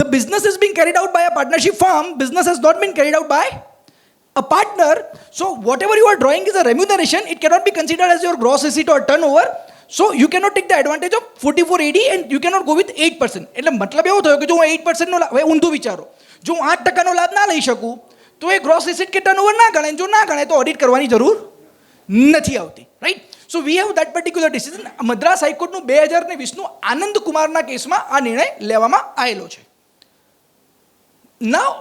The business is being carried out by a partnership firm. Business has not been carried out by a partner. So whatever you are drawing is a remuneration. It cannot be considered as your gross receipt or turnover. So you cannot take the advantage of 44 AD and you cannot go with 8%. એટલે મતલબ એવો થયો કે જો હું 8%નો હવે ઊંધું વિચારો, જો હું 8%નો લાભ ના લઈ શકું તો એ ગ્રોસ રિસીટ કે ટર્નઓવર ના ગણાય. જો ના ગણાય તો ઓડિટ કરવાની જરૂર નથી આવતી, right? So we have that particular decision. Madras હાઈકોર્ટનું 2020નું આનંદ કુમારના કેસમાં આ નિર્ણય લેવામાં આવેલો છે. નાઉ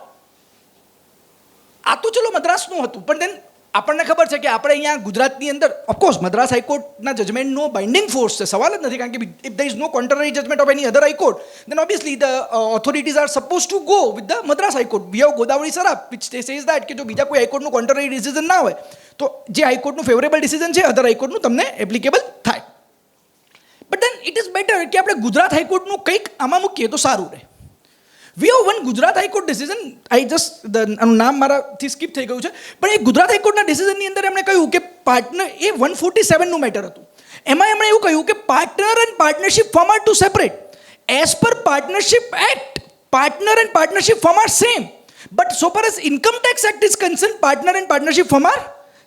આ તો ચલો મદ્રાસનું હતું, પણ દેન આપણને ખબર છે કે આપણે અહીંયા ગુજરાતની અંદર ઓફકોર્સ મદ્રાસ હાઈકોર્ટના જજમેન્ટનો બાઇન્ડિંગ ફોર્સ છે, સવાલ જ નથી. કારણ કે if there is no contrary judgment of any other high court, then obviously the authorities are supposed to go with the Madras High Court. We have Godavari Sarab which says that કે જો બીજા કોઈ હાઈકોર્ટનું contrary decision ના હોય તો જે હાઈકોર્ટનું favourable decision છે અધર હાઈકોર્ટનું તમને એપ્લિકેબલ થાય. But then it is better કે આપણે ગુજરાત હાઈકોર્ટનું કંઈક આમાં મૂકીએ તો સારું રહે. We have one Gujarat high court decision. I just નામ મારાથી સ્કીપ થઈ ગયું છે, પણ એ ગુજરાત હાઈકોર્ટના ડિસિઝનની અંદર એમણે કહ્યું કે પાર્ટનર એ 147નું મેટર હતું. એમાં એમણે એવું કહ્યું કે partner and partnership firm are two separate. As per partnership act, partner and partnership firm are same, but so far as income tax act is concern, partner and partnership firm are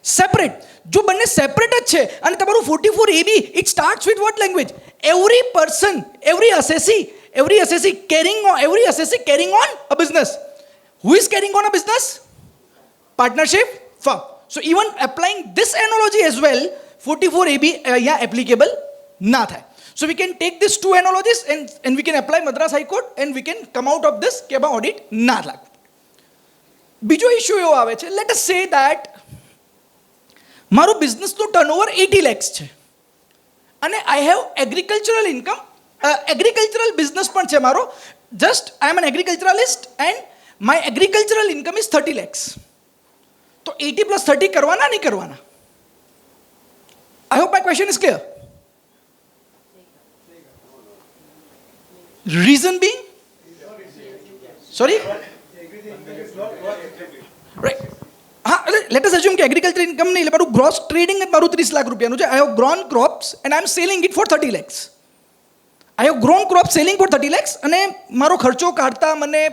separate. જો બંને separate જ છે અને તમારું 44AB it starts with what language? Every person, every assessee carrying on a business. Who is carrying on a business? Partnership firm. So even applying this analogy as well, 44AB અહીંયા applicable ના થાય. So we can take these two analogies and we can apply Madras High Court and we can come out of this કે એમાં audit ના લાગુ. બીજો issue એવો આવે છે, લેટ અસ સે ધેટ મારું બિઝનેસનું ટર્નઓવર 80 lakhs છે અને I have agricultural income, agricultural business પણ છે મારો. Just I am an agriculturalist and my agricultural income is 30 lakhs. તો 80 + 30 કરવાના નહીં કરવાના? I hope my question is clear. Reason being? Sorry? Right. હા, let us assume કે એગ્રીકલ્ચર ઇન્કમ નહીં, એટલે મારું ગ્રોસ ટ્રેડિંગ જ મારું 30 લાખ રૂપિયાનું છે. I have grown crops and I am selling it for 30 lakhs. I have grown crop selling for 30 lakhs અને મારો ખર્ચો કાઢતા મને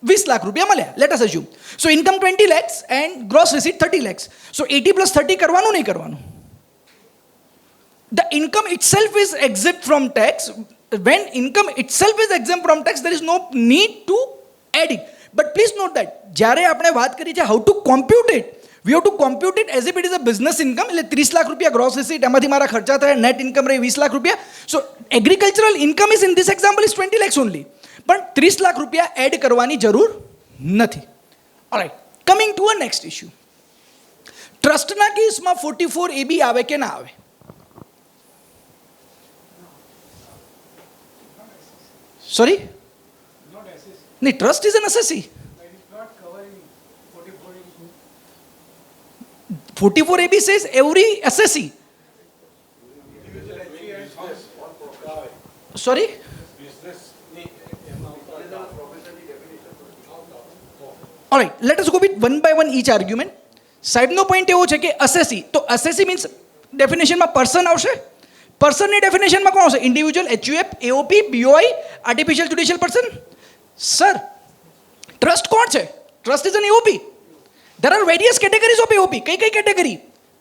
20 લાખ રૂપિયા મળ્યા. Let us assume. So income 20 lakhs and gross receipt 30 lakhs. So 80 + 30 કરવાનું નહીં કરવાનું? The income itself is exempt from tax. When income itself is exempt from tax, there is no need to add it. But please note that જ્યારે આપણે વાત કરી છે how to compute it, we have to compute it as if it is a business income. એટલે 30 લાખ રૂપિયા gross receipt, એમાંથી મારા ખર્ચા થાય, નેટ ઇન્કમ રહી 20 લાખ રૂપિયા. So agricultural income is in this example is 20 lakhs only. પણ 30 લાખ રૂપિયા એડ કરવાની જરૂર નથી. All right, coming to a next issue. ટ્રસ્ટના કેસમાં 44AB આવે કે ના આવે? Sorry? No, trust is an assessee. 44AB says every assessee. Sorry? Alright, let us go with one by one each argument. સાહેબનો પોઈન્ટ એવો છે કે assessee, તો assessee means ડેફિનેશનમાં પર્સન આવશે. પર્સનની ડેફિનેશનમાં કોણ આવશે? Individual, HUF, AOP, BOI, artificial judicial person. Sir, trust કોણ છે? Trust is an AOP. There are various categories of AOP. કઈ category?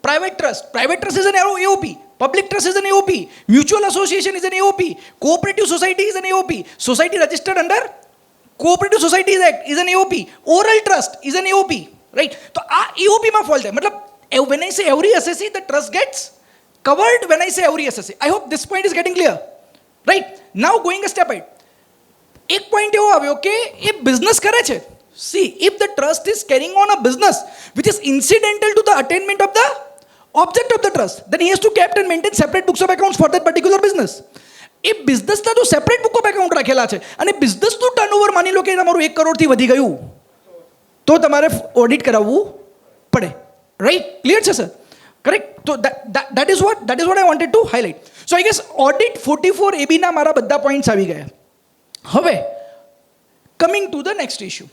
Private trust is an AOP. Public trust is an AOP. Mutual association is an AOP. Cooperative society is an AOP. Society registered under Cooperative Societies Act is an AOP. Oral trust is an AOP. Right? તો આ AOP માં fall થાય. મતલબ when I say every assessee, the trust gets covered when I say every assessee. I hope this point is getting clear. Right? Now going a step ahead. એક point એવો આવ્યો કે એ business કરે છે. See, if the trust is carrying on a business which is incidental to the attainment of the object of the trust, then he has to keep and maintain separate books of accounts for that particular business. એ બિઝનેસના જો separate book of account રાખેલા છે અને બિઝનેસનું turnover માની લો કે તમારું 1 કરોડથી વધી ગયું, તો તમારે ઓડિટ કરાવવું પડે. રાઈટ? ક્લિયર છે સર? કરેક્ટ? તો that is what I wanted to highlight. So I guess audit 44AB ના મારા બધા પોઈન્ટ્સ આવી ગયા. હવે coming to the next issue.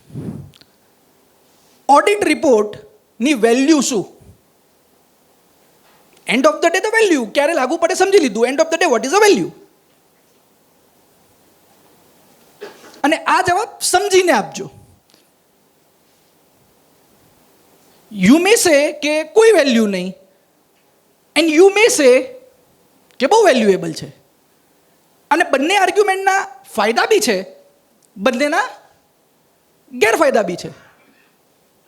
Audit રિપોર્ટની વેલ્યુ શું? End of the day the value ક્યારે લાગુ પડે સમજી લીધું. End of the day what is a value? અને આ જવાબ સમજીને આપજો. યુ મે સે કે કોઈ વેલ્યુ નહીં, એન્ડ યુ મે સે કે બહુ વેલ્યુએબલ છે. અને બંને આર્ગ્યુમેન્ટના ફાયદા બી છે, બંનેના ગેરફાયદા બી છે.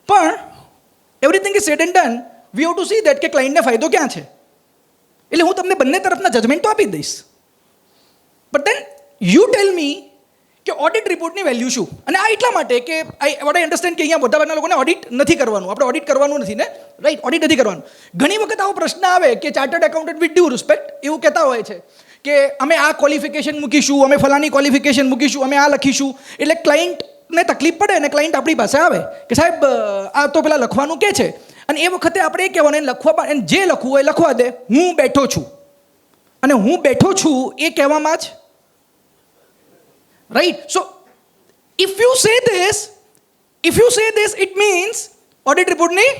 પણ everything is said and done, we have to see that કે ક્લાયન્ટને ફાયદો ક્યાં છે. એટલે હું તમને બંને તરફના જજમેન્ટ તો આપી જ દઈશ. બટ દેન યુ ટેલ મી કે ઓડિટ રિપોર્ટની વેલ્યુ શું. અને આ એટલા માટે કે વોટ આઈ અન્ડરસ્ટેન્ડ કે અહીંયા મોટાભાગના લોકોને ઓડિટ નથી કરવાનું. આપણે ઓડિટ કરવાનું નથી ને, રાઈટ? ઓડિટ નથી કરવાનું. ઘણી વખત આવો પ્રશ્ન આવે કે chartered accountant with due respect એવું કહેતા હોય છે કે અમે આ ક્વોલિફિકેશન મૂકીશું, અમે ફલાની ક્વોલિફિકેશન મૂકીશું, અમે આ લખીશું. એટલે ક્લાયન્ટને તકલીફ પડે અને ક્લાયન્ટ આપણી પાસે આવે કે સાહેબ આ તો પેલા લખવાનું કે છે. અને એ વખતે આપણે એ કહેવાનું એને લખવા, એને જે લખવું હોય લખવા દે, હું બેઠો છું. અને હું બેઠો છું એ કહેવામાં જ, right? So if you say this it means audit રિપોર્ટની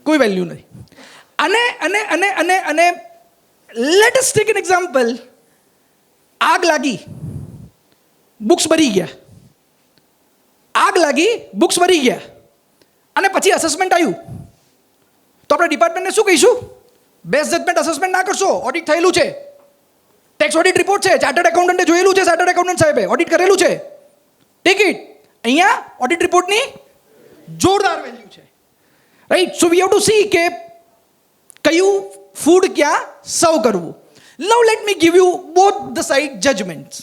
કોઈ વેલ્યુ નથી. અને અને અને અને અને let us take an example. આગ લાગી, બુક્સ ભરી ગયા. આગ લાગી, બુક્સ ભરી ગયા અને પછી અસેસમેન્ટ આવ્યું. તો આપણે ડિપાર્ટમેન્ટને શું કહીશું? બેસ્ટ જજમેન્ટ અસેસમેન્ટ ના કરશો, ઓડિટ થયેલું છે, ટેક્સ ઓડિટ રિપોર્ટ છે, ચાર્ટર્ડ એકાઉન્ટન્ટે જોયેલું છે, ચાર્ટર્ડ એકાઉન્ટન્ટ સાહેબે ઓડિટ કરેલું છે, ટિકિટ અહીંયા ઓડિટ રિપોર્ટની જોરદાર વેલ્યુ છે, right? So we have to C કે કયું ફૂડ ક્યાં સર્વ કરવું. Now let me give you both the side judgments.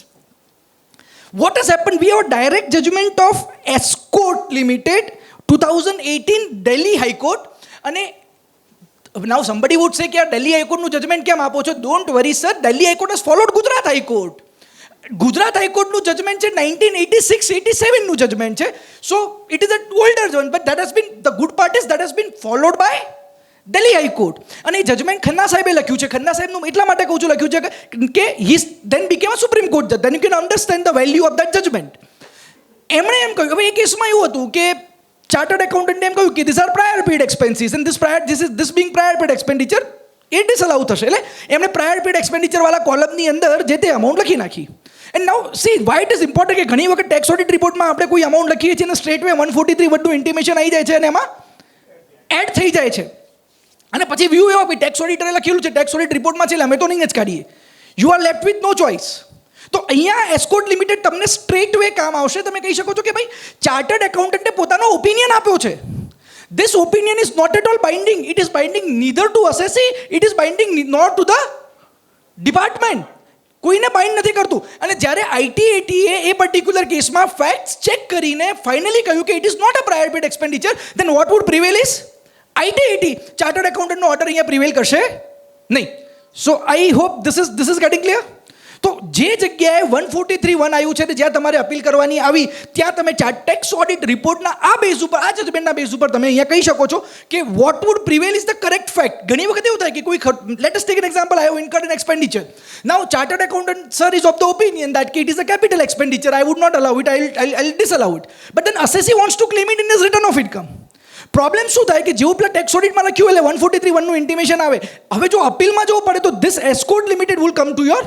What has happened? We have a direct judgment of Escort Limited, 2018 Delhi High Court. And now somebody would say કે Delhi High Court નું judgment કેમ આપો છો? Don't worry sir, Delhi High Court has followed Gujarat High Court. Gujarat હાઈકોર્ટનું judgment છે 1986-87 નું judgment છે. So it is a older judgment, but that has been the good part is that has been followed by Delhi high court. અને એ judgement Khanna સાહેબે લખ્યું છે. ખન્ના સાહેબનું એટલા માટે કહું છું લખ્યું છે કે he then became a supreme court જજ. Then you can understand the value of that judgment. એમણે એમ કહ્યું, હવે એ કેસમાં એવું હતું કે ચાર્ટર્ડ એકાઉન્ટન્ટે એમ કહ્યું કે this are prior paid expenses and this being prior paid expenditure એ ડિસઅલાઉ થશે. એટલે એમણે પ્રાયર પેડ એક્સપેન્ડિચર વાળા કોલમની અંદર જે તે અમાઉન્ટ લખી નાખી. And now C Y it is important કે ઘણી વખત ટેક્સ ઓડિટ રિપોર્ટમાં આપણે કોઈ અમાઉન્ટ લખીએ છીએ અને સ્ટ્રેટ વે 143 વડનું ઇન્ટિમેશન આવી જાય છે અને એમાં એડ થઈ જાય છે. અને પછી વ્યૂ એવો કે ટેક્સ ઓડિટરે લખેલું છે, ટેક્સ ઓડિટ રિપોર્ટમાં છે, એટલે અમે તો નહીં જ કાઢીએ. You are left with no choice. તો અહીંયા એસ્કોર્ટ લિમિટેડ તમને સ્ટ્રેટ વે કામ આવશે. તમે કહી શકો છો કે ભાઈ ચાર્ટર્ડ એકાઉન્ટન્ટે પોતાનો ઓપિનિયન આપ્યો છે. This opinion is not at all binding. It is binding neither to assessee, it is binding nor to the department. કોઈને બાઇન્ડ નથી કરતું. અને જ્યારે આઈટીએટીએ એ પર્ટિક્યુલર કેસમાં ફેક્ટ્સ ચેક કરીને ફાઇનલી કહ્યું કે it is not a prior paid expenditure, then what would prevail is ITAT. Chartered એકાઉન્ટન્ટનો ઓર્ડર અહીંયા પ્રિવેલ કરશે નહીં. So I hope this is getting clear. તો જે જગ્યાએ 143(1) આવ્યું છે જ્યાં તમારે અપીલ કરવાની આવી, ત્યાં તમે ટેક્સ ઓડિટ રિપોર્ટના આ બેઝ ઉપર, આ જજમેન્ટના બેઝ ઉપર તમે અહીંયા કહી શકો છો કે what would prevail is the correct fact. ઘણી વખત એવું થાય કે કોઈ let us take an example, I have incurred an expenditure. Now chartered accountant sir is of the opinion that કે it is a capital expenditure, I would not allow it, I disallow it. But then assessee wants to claim it in his return of income. Problem શું થાય કે જેવું પેલા tax ઓડિટમાં લખ્યું એટલે 143(1) નું intimation આવે. હવે જો અપીલમાં જવું પડે તો this Escort Limited will come to your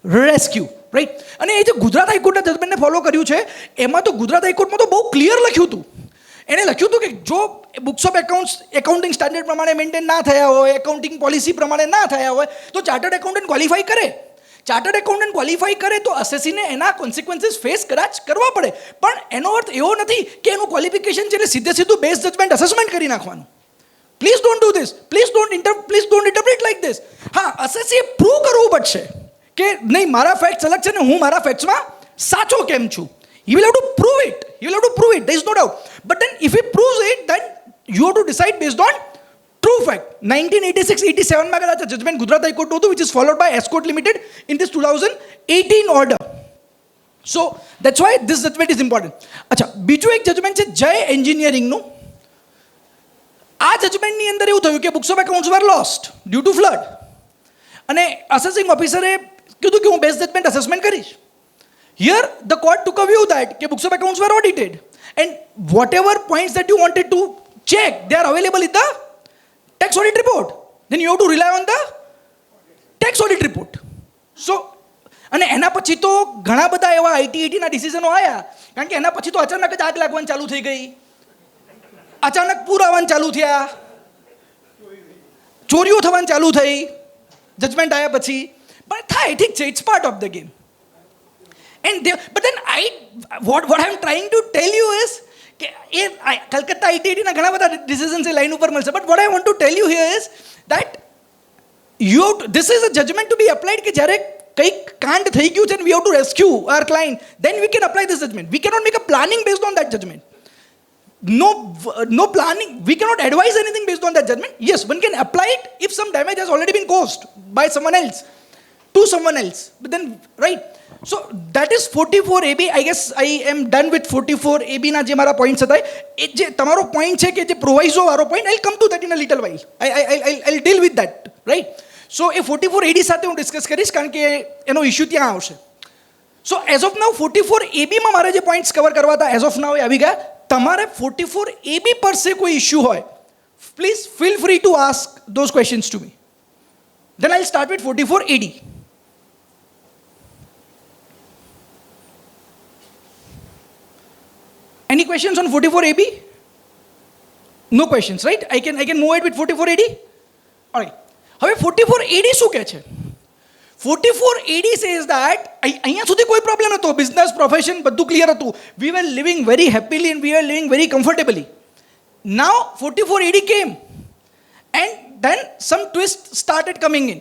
rescue, right? અને એ જે ગુજરાત હાઈકોર્ટના જજમેન્ટને ફોલો કર્યું છે એમાં તો ગુજરાત હાઈકોર્ટમાં તો બહુ ક્લિયર લખ્યું હતું. એણે લખ્યું હતું કે જો books of accounts accounting standard પ્રમાણે મેન્ટેન ના થયા હોય, એકાઉન્ટિંગ પોલિસી પ્રમાણે ના થયા હોય, તો ચાર્ટર્ડ એકાઉન્ટન્ટ ક્વોલિફાઈ કરે. ચાર્ટર્ડ એકાઉન્ટન્ટ ક્વોલિફાઈ કરે તો અસેસીને એના કોન્સિક્વન્સીસ ફેસ કદાચ કરવા પડે. પણ એનો અર્થ એવો નથી કે એનું ક્વોલિફિકેશન છે એટલે સીધું બેઝ જજમેન્ટ અસેસમેન્ટ કરી નાખવાનું. Please don't do this, please don't interpret like this. હા, અસેસીએ પ્રૂવ કરવું પડશે કે નહીં મારા ફેક્ટ્સ અલગ છે ને હું મારા ફેક્ટ્સમાં સાચો કેમ છું. He will have to prove it. There is no doubt. But then if he proves it, then you have to decide based on true fact. 1986-87 માં કદાચ જજમેન્ટ ગુજરાત હાઈકોર્ટનું હતું, which is followed by Escort Limited in this 2018 order. So that's why this judgment is important. અચ્છા, બીજું એક judgement છે જય એન્જિનિયરિંગનું. આ જજમેન્ટની અંદર એવું થયું કે books of accounts were lost due to flood. અને અસેસિંગ ઓફિસરે કીધું કે હું બેસ્ટ જજમેન્ટ અસેસમેન્ટ કરીશ. Here the court took a view that the books of accounts were audited and whatever points that you wanted to check, they are available in the tax audit report. Then you have to rely on the tax audit report. So અને એના પછી તો ઘણા બધા એવા આઈટીએટીના ડિસિઝનો આવ્યા, કારણ કે એના પછી તો અચાનક જ આગ લાગવાની ચાલુ થઈ ગઈ, અચાનક પૂર આવવાનું ચાલુ થયા, ચોરીઓ થવાની ચાલુ થઈ જજમેન્ટ આવ્યા પછી. પણ થાય, ઠીક છે, it's part of the game. But then what I'm trying to tell you is કે એ કલકત્તા આઈટીઆઈટીના ઘણા બધા ડિસિઝન્સ એ લાઈન ઉપર મળશે. But what I want to tell you here is that this is a judgment to be applied કે જ્યારે કંઈક કાંડ થઈ ગયું છે and we have to rescue our client, then we can apply this judgment. We cannot make a planning based on that judgment. No planning, we cannot advise anything based on that judgment. Yes, one can apply it if some damage has already been caused by someone else to someone else. But then, right? So that is 44AB. I guess I am done with 44AB ના જે મારા points હતા. એ જે તમારો point છે કે જે પ્રોવાઇઝો વાળો point, I'll come to that in a little while. I'll deal with that, right? So A 44AD સાથે હું ડિસ્કસ કરીશ કારણ કે એનો ઇશ્યુ ત્યાં આવશે. સો એઝ ઓફ નાઉ 44AB માં મારે જે પોઈન્ટ્સ કવર કરવા હતા એઝ ઓફ નાઉ એ આવી ગયા. તમારે 44AB પર સે કોઈ ઇશ્યુ હોય, please feel free to ask those questions to me. Then I'll start with 44AD. Any questions on 44AB? No questions right I can move at with 44AD alright હવે 44AD શું કહે છે 44AD says that અહીંયા સુધી કોઈ problem નહોતો business profession બધું clear હતું we were living very happily and we were living very comfortably now 44AD came and then some twist started coming in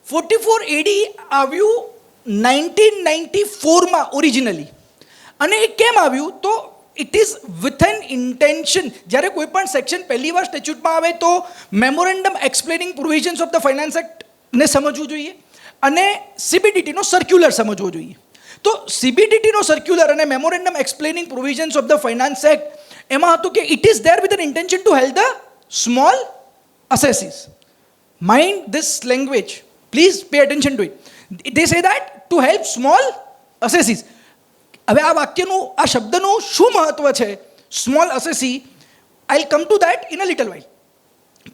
44AD આવ્યું 1994માં ઓરિજિનલી અને એ કેમ આવ્યું તો it is with an intention જ્યારે કોઈ પણ સેક્શન પહેલી વાર સ્ટેચ્યુટમાં આવે તો memorandum explaining provisions of the finance એક્ટને સમજવું જોઈએ અને CBDTનો સર્ક્યુલર સમજવો જોઈએ તો CBDTનો સર્ક્યુલર અને memorandum explaining provisions of the finance act એમાં હતું કે it is there with an intention to help the small assessees mind this language please pay attention to it they say that to help small assessees હવે આ વાક્યનું આ શબ્દનું શું મહત્વ છે small assessee I will come to that in a little while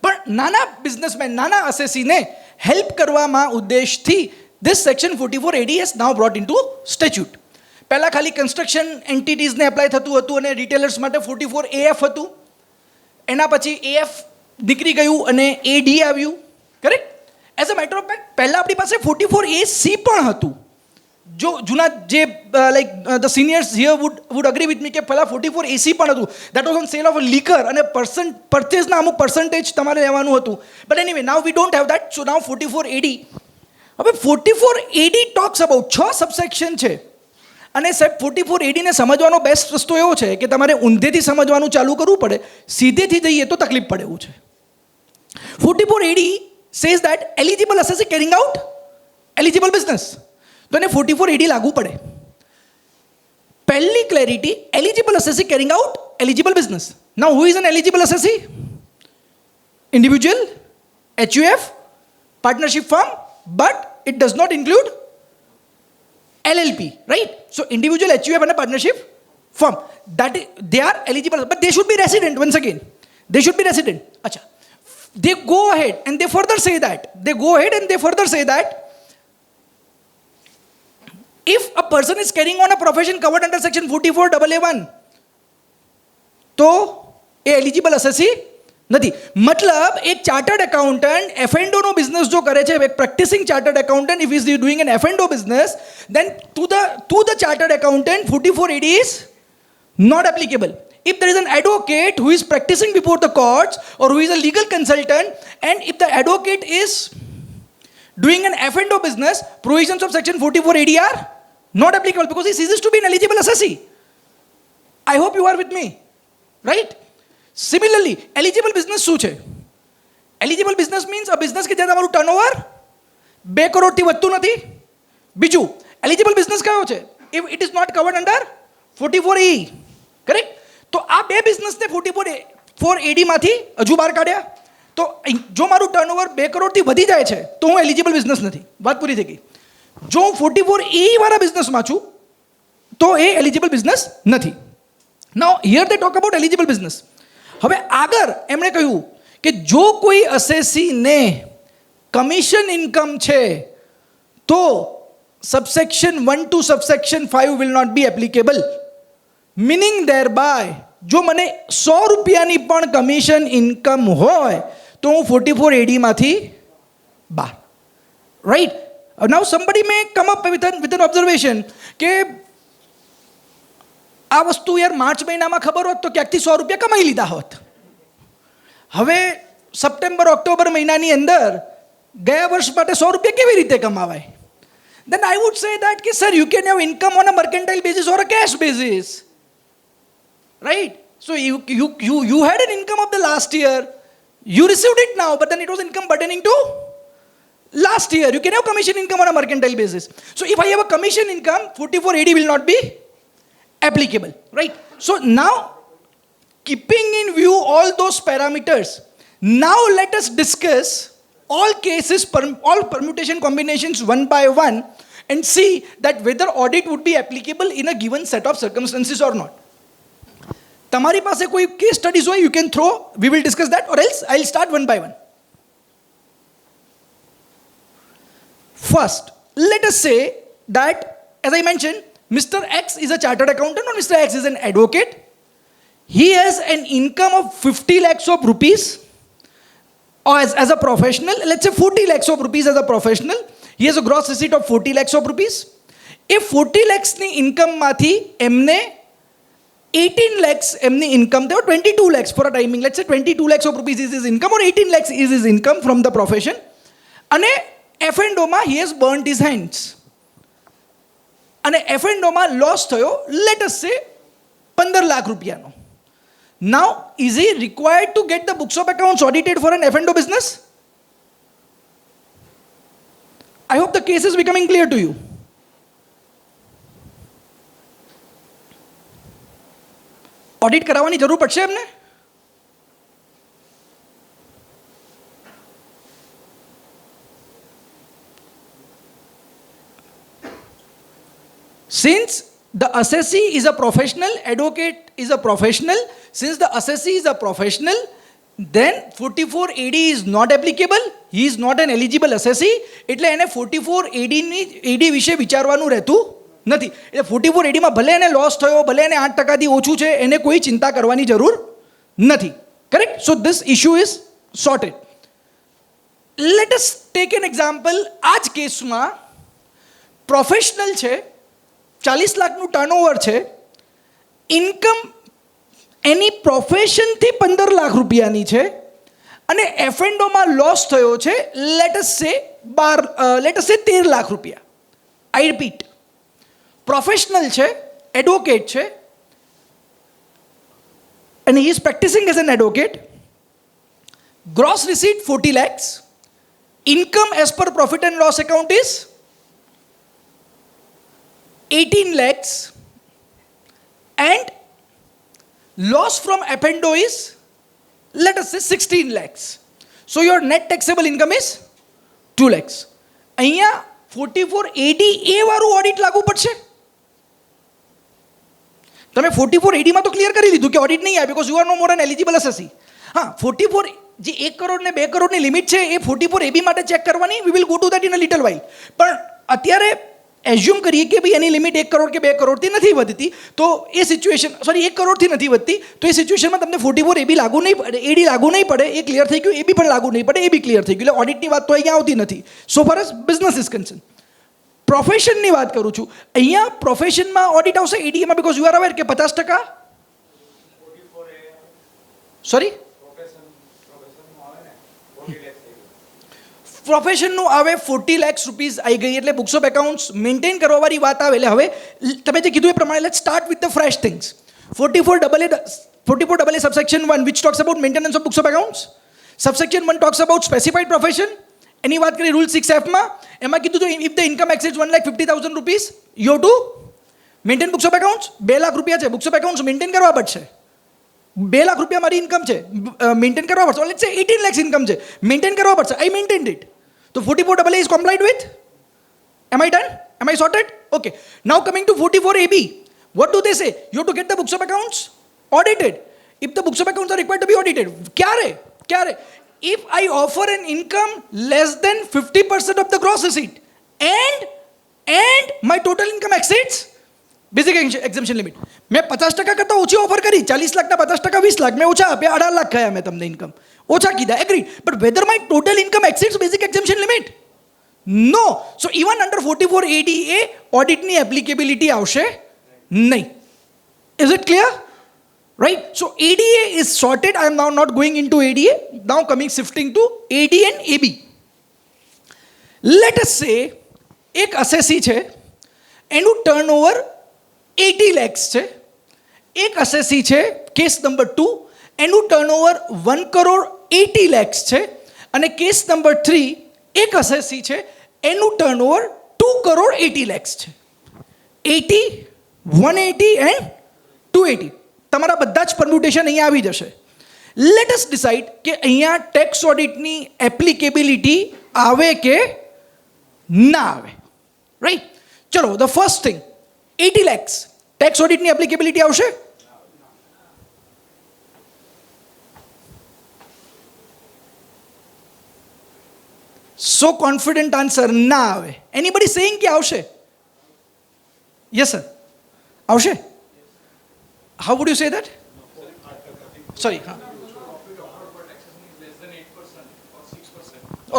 પણ નાના businessman નાના અસેસીને હેલ્પ કરવામાં ઉદ્દેશથી this section 44AD has now brought in to statute પહેલાં ખાલી કન્સ્ટ્રક્શન એન્ટિટીઝને એપ્લાય થતું હતું અને રિટેલર્સ માટે 44AF હતું એના પછી AF નીકળી ગયું અને AD આવ્યું correct as a matter of fact પહેલાં આપણી પાસે 44AC પણ હતું જો જૂના જે like the seniors here would agree with me કે પહેલાં 44AC પણ હતું that was on sale of liquor અને પરચેઝના અમુક પર્સન્ટેજ તમારે લેવાનું હતું but anyway now we don't have that so now 44AD હવે 44AD ટોક્સ અબાઉટ 6 સબસેક્શન છે અને સાહેબ 44AD ને સમજવાનો બેસ્ટ રસ્તો એવો છે કે તમારે ઊંધેથી સમજવાનું ચાલુ કરવું પડે સીધેથી જઈએ તો તકલીફ પડે એવું છે 44AD says that eligible assessee carrying out eligible business તો એને 44AD લાગુ પડે પહેલી clarity eligible assessee carrying out eligible business now who is an eligible assessee individual HUF partnership firm but it does not include LLP right so individual HUF and a partnership firm that they are eligible but they should be resident once again they should be resident acha they go ahead and they further say that if a person is carrying on a profession covered under section 44AA1 તો એ eligible અસેસી નથી મતલબ એક chartered accountant F&Oનો business જો કરે છે એક practising chartered accountant if is doing an F&O business then to the chartered accountant 44AD is not applicable if there is an advocate who is practicing before the courts or who is a legal consultant and if the advocate is doing an F&O business provisions of section 44AD are not applicable because he ceases to be an eligible assessee I hope you are with me right similarly eligible business શું છે eligible business means a business કે જ્યાં તમારું turnover 2 કરોડથી વધતું નથી બીજું eligible business કયો છે if it is not covered under 44E correct તો આ બે બિઝનેસને 44AD માંથી હજુ બહાર કાઢ્યા તો જો મારું ટર્નઓવર 2 કરોડથી વધી જાય છે તો હું એલિજિબલ બિઝનેસ નથી વાત પૂરી થઈ ગઈ જો હું 44E વાળા બિઝનેસમાં છું તો એ એલિજિબલ બિઝનેસ નથી now here they talk about eligible business હવે આગળ એમણે કહ્યું કે જો કોઈ અસેસીને કમિશન ઇન્કમ છે તો subsection 1 to subsection 5 will not be applicable meaning thereby જો મને 100 રૂપિયાની પણ કમિશન ઇન્કમ હોય તો હું 44AD માંથી બહાર right now somebody may come up with an observation કે આ વસ્તુ યાર માર્ચ મહિનામાં ખબર હોત તો ક્યાંકથી 100 રૂપિયા કમાઈ લીધા હોત હવે સપ્ટેમ્બર ઓક્ટોબર મહિનાની અંદર ગયા વર્ષ માટે 100 રૂપિયા કેવી રીતે કમાવાય then I would say that ki, sir, you can have income on a mercantile basis or a cash basis. Right? So you had an income of the last year. You received it now, but then it was income pertaining to last year. You can have commission income on a mercantile basis. So if I have a commission income, 44AD will not be applicable. Right? So now, keeping in view all those parameters, now let us discuss all cases, all permutation combinations one by one and see that whether audit would be applicable in a given set of circumstances or not. તમારી પાસે કોઈ case studies હોય, you can throw, we will discuss that or else I'll start one by one. First, let us say that, as I mentioned, Mr. X is a chartered accountant or Mr. X is an advocate. he has an income of 50 lakhs of rupees, or as a professional, let's say 40 lakhs of rupees as a professional, he has a gross receipt of 40 lakhs of rupees. એ 40 lakhsની ઇન્કમમાંથી એમને 18 lakhs એમની income થયો, 22 lakhs for a timing, let's say 22 lakhs of rupees is his income or 18 lakhs is his income from the profession. અને F&Oમાં he has burnt his hands. અને F&Oમાં loss થયો, let us say 15 lakh રૂપિયાનો. Now, is he required to get the books of accounts audited for an F&O business? I hope the case is becoming clear to you. Audit કરાવવાની જરૂર પડશે એમને? Since the assessee is a professional, advocate is a professional, since the assessee is a professional, then 44 AD is not applicable. He is not an eligible assessee. એટલે એને 44 AD વિશે વિચારવાનું રહેતું નથી. એટલે 44 AD માં ભલે એને લોસ થયો, ભલે એને 8%થી ઓછું છે, એને કોઈ ચિંતા કરવાની જરૂર નથી. Correct? So this issue is sorted. Late us take an example. આ જ કેસમાં પ્રોફેશનલ છે, 40 લાખનું ટર્નઓવર છે, ઇન્કમ એની પ્રોફેશનથી 15 લાખ રૂપિયાની છે, અને F&Oમાં લોસ થયો છે લેટ અસ સે 13 લાખ રૂપિયા. આઈ રિપીટ, પ્રોફેશનલ છે, એડવોકેટ છે, and he is practicing as an advocate. Gross receipt 40 lakhs. Income as per profit and loss account is 18 lakhs. And loss from F&O is, let us say, 16 lakhs. So your net taxable income is 2 lakhs. અહીંયા 44 ADA વાળું audit લાગુ પડશે. તમે 44 AD માં તો clear કરી લીધું કે ઓડિટ નહીં આવે because you are no more an eligible assessee. હા, 44 જે 1 કરોડ ને 2 કરોડની લિમિટ છે એ 44 AB માટે ચેક કરવાની. We will go to that in a little while. પણ અત્યારે એઝ્યુમ કરીએ કે ભાઈ એની લિમિટ 1 કરોડ કે 2 કરોડથી નથી વધતી, તો એ સિચ્યુએશન 1 કરોડથી નથી વધતી, તો એ સિચ્યુએશનમાં તમને 44 AB લાગુ નહીં પડે, AD લાગુ નહીં પડે, એ ક્લિયર થઈ ગયું. AB પણ લાગુ નહીં પડે, AB ક્લિયર થઈ ગયું. એટલે ઓડિટની વાત તો અહીંયા આવતી નથી so far as business is concern. પ્રોફેશનની વાત કરું છું. અહીંયા પ્રોફેશનમાં ઓડિટ આવશે એડીએમાં બીકોઝ યુ આર અવેર કે 50%. સોરી, પ્રોફેશનનું આવે 40 lakhs રૂપીઝ આવી ગઈ. એટલે બુક્સ ઓફ એકાઉન્ટ્સ મેન્ટેન કરવાવાળી વાત આવે. એટલે હવે તમે જે કીધું એ પ્રમાણે let's start with the fresh things. 44AA subsection 1 which talks about maintenance of books of accounts. Subsection 1 talks about specified profession. એની વાત કરી રૂલ 6F માં. એમાં કીધું તો if the income exceeds 1,50,000 rupees you to maintain books of accounts. 2 lakh રૂપિયા છે, books of accounts maintain કરવા પડશે. 2 લાખ રૂપિયા મારી ઇન્કમ છે, મેન્ટેન કરવા પડશે. લેટ્સ સે 18 lakhs ઇન્કમ છે, મેન્ટેન કરવા પડશે. આઈ મેન્ટેન્ડ ઇટ. તો 44AA is complied with. Am I done? Am I sorted? Okay. Now coming to 44AB. What do they say? You have to get the books of accounts audited. If the books of accounts are required to be audited, kyare? If I offer an income less than 50% of the gross receipt and my total income exceeds basic exemption limit. मैं 50% કરતા ઓછી offer કરી, 40 લાખના 50%, 20 લાખ મેં ઓછા આપ્યા, 18 લાખ ખાયા મેં તમને ઇન્કમ ઓછા કીધા, agree. But whether my total income exceeds basic exemption limit? No. So even under 44 ADA ઓડિટની એપ્લિકેબિલિટી આવશે નહીં. Is it clear? Right? So ADA is sorted. I am now not going into ADA. Now shifting to AD and AB. Let us say એક assessee છે, એનું turnover 80 lakhs છે. એક assessee છે, case number 2, એનું turnover 1,80 lakhs છે. અને case number 3 એક assessee છે, એનું ટર્નઓવર 2,80 lakhs છે. 80, 180 and 280. તમારા બધા જ પરમ્યુટેશન અહીંયા આવી જશે. લેટ અસ ડિસાઇડ કે અહીંયા ટેક્સ ઓડિટની એપ્લિકેબિલિટી આવે કે ના આવે. રાઈટ? ચલો, the first thing, 80 lakhs tax ઓડિટની એપ્લિકેબિલિટી આવશે? સો કોન્ફિડન્ટ આન્સર, ના આવે. એનીબડી સેઇંગ કે આવશે? યસ સર, આવશે. How would you say that? Sorry હા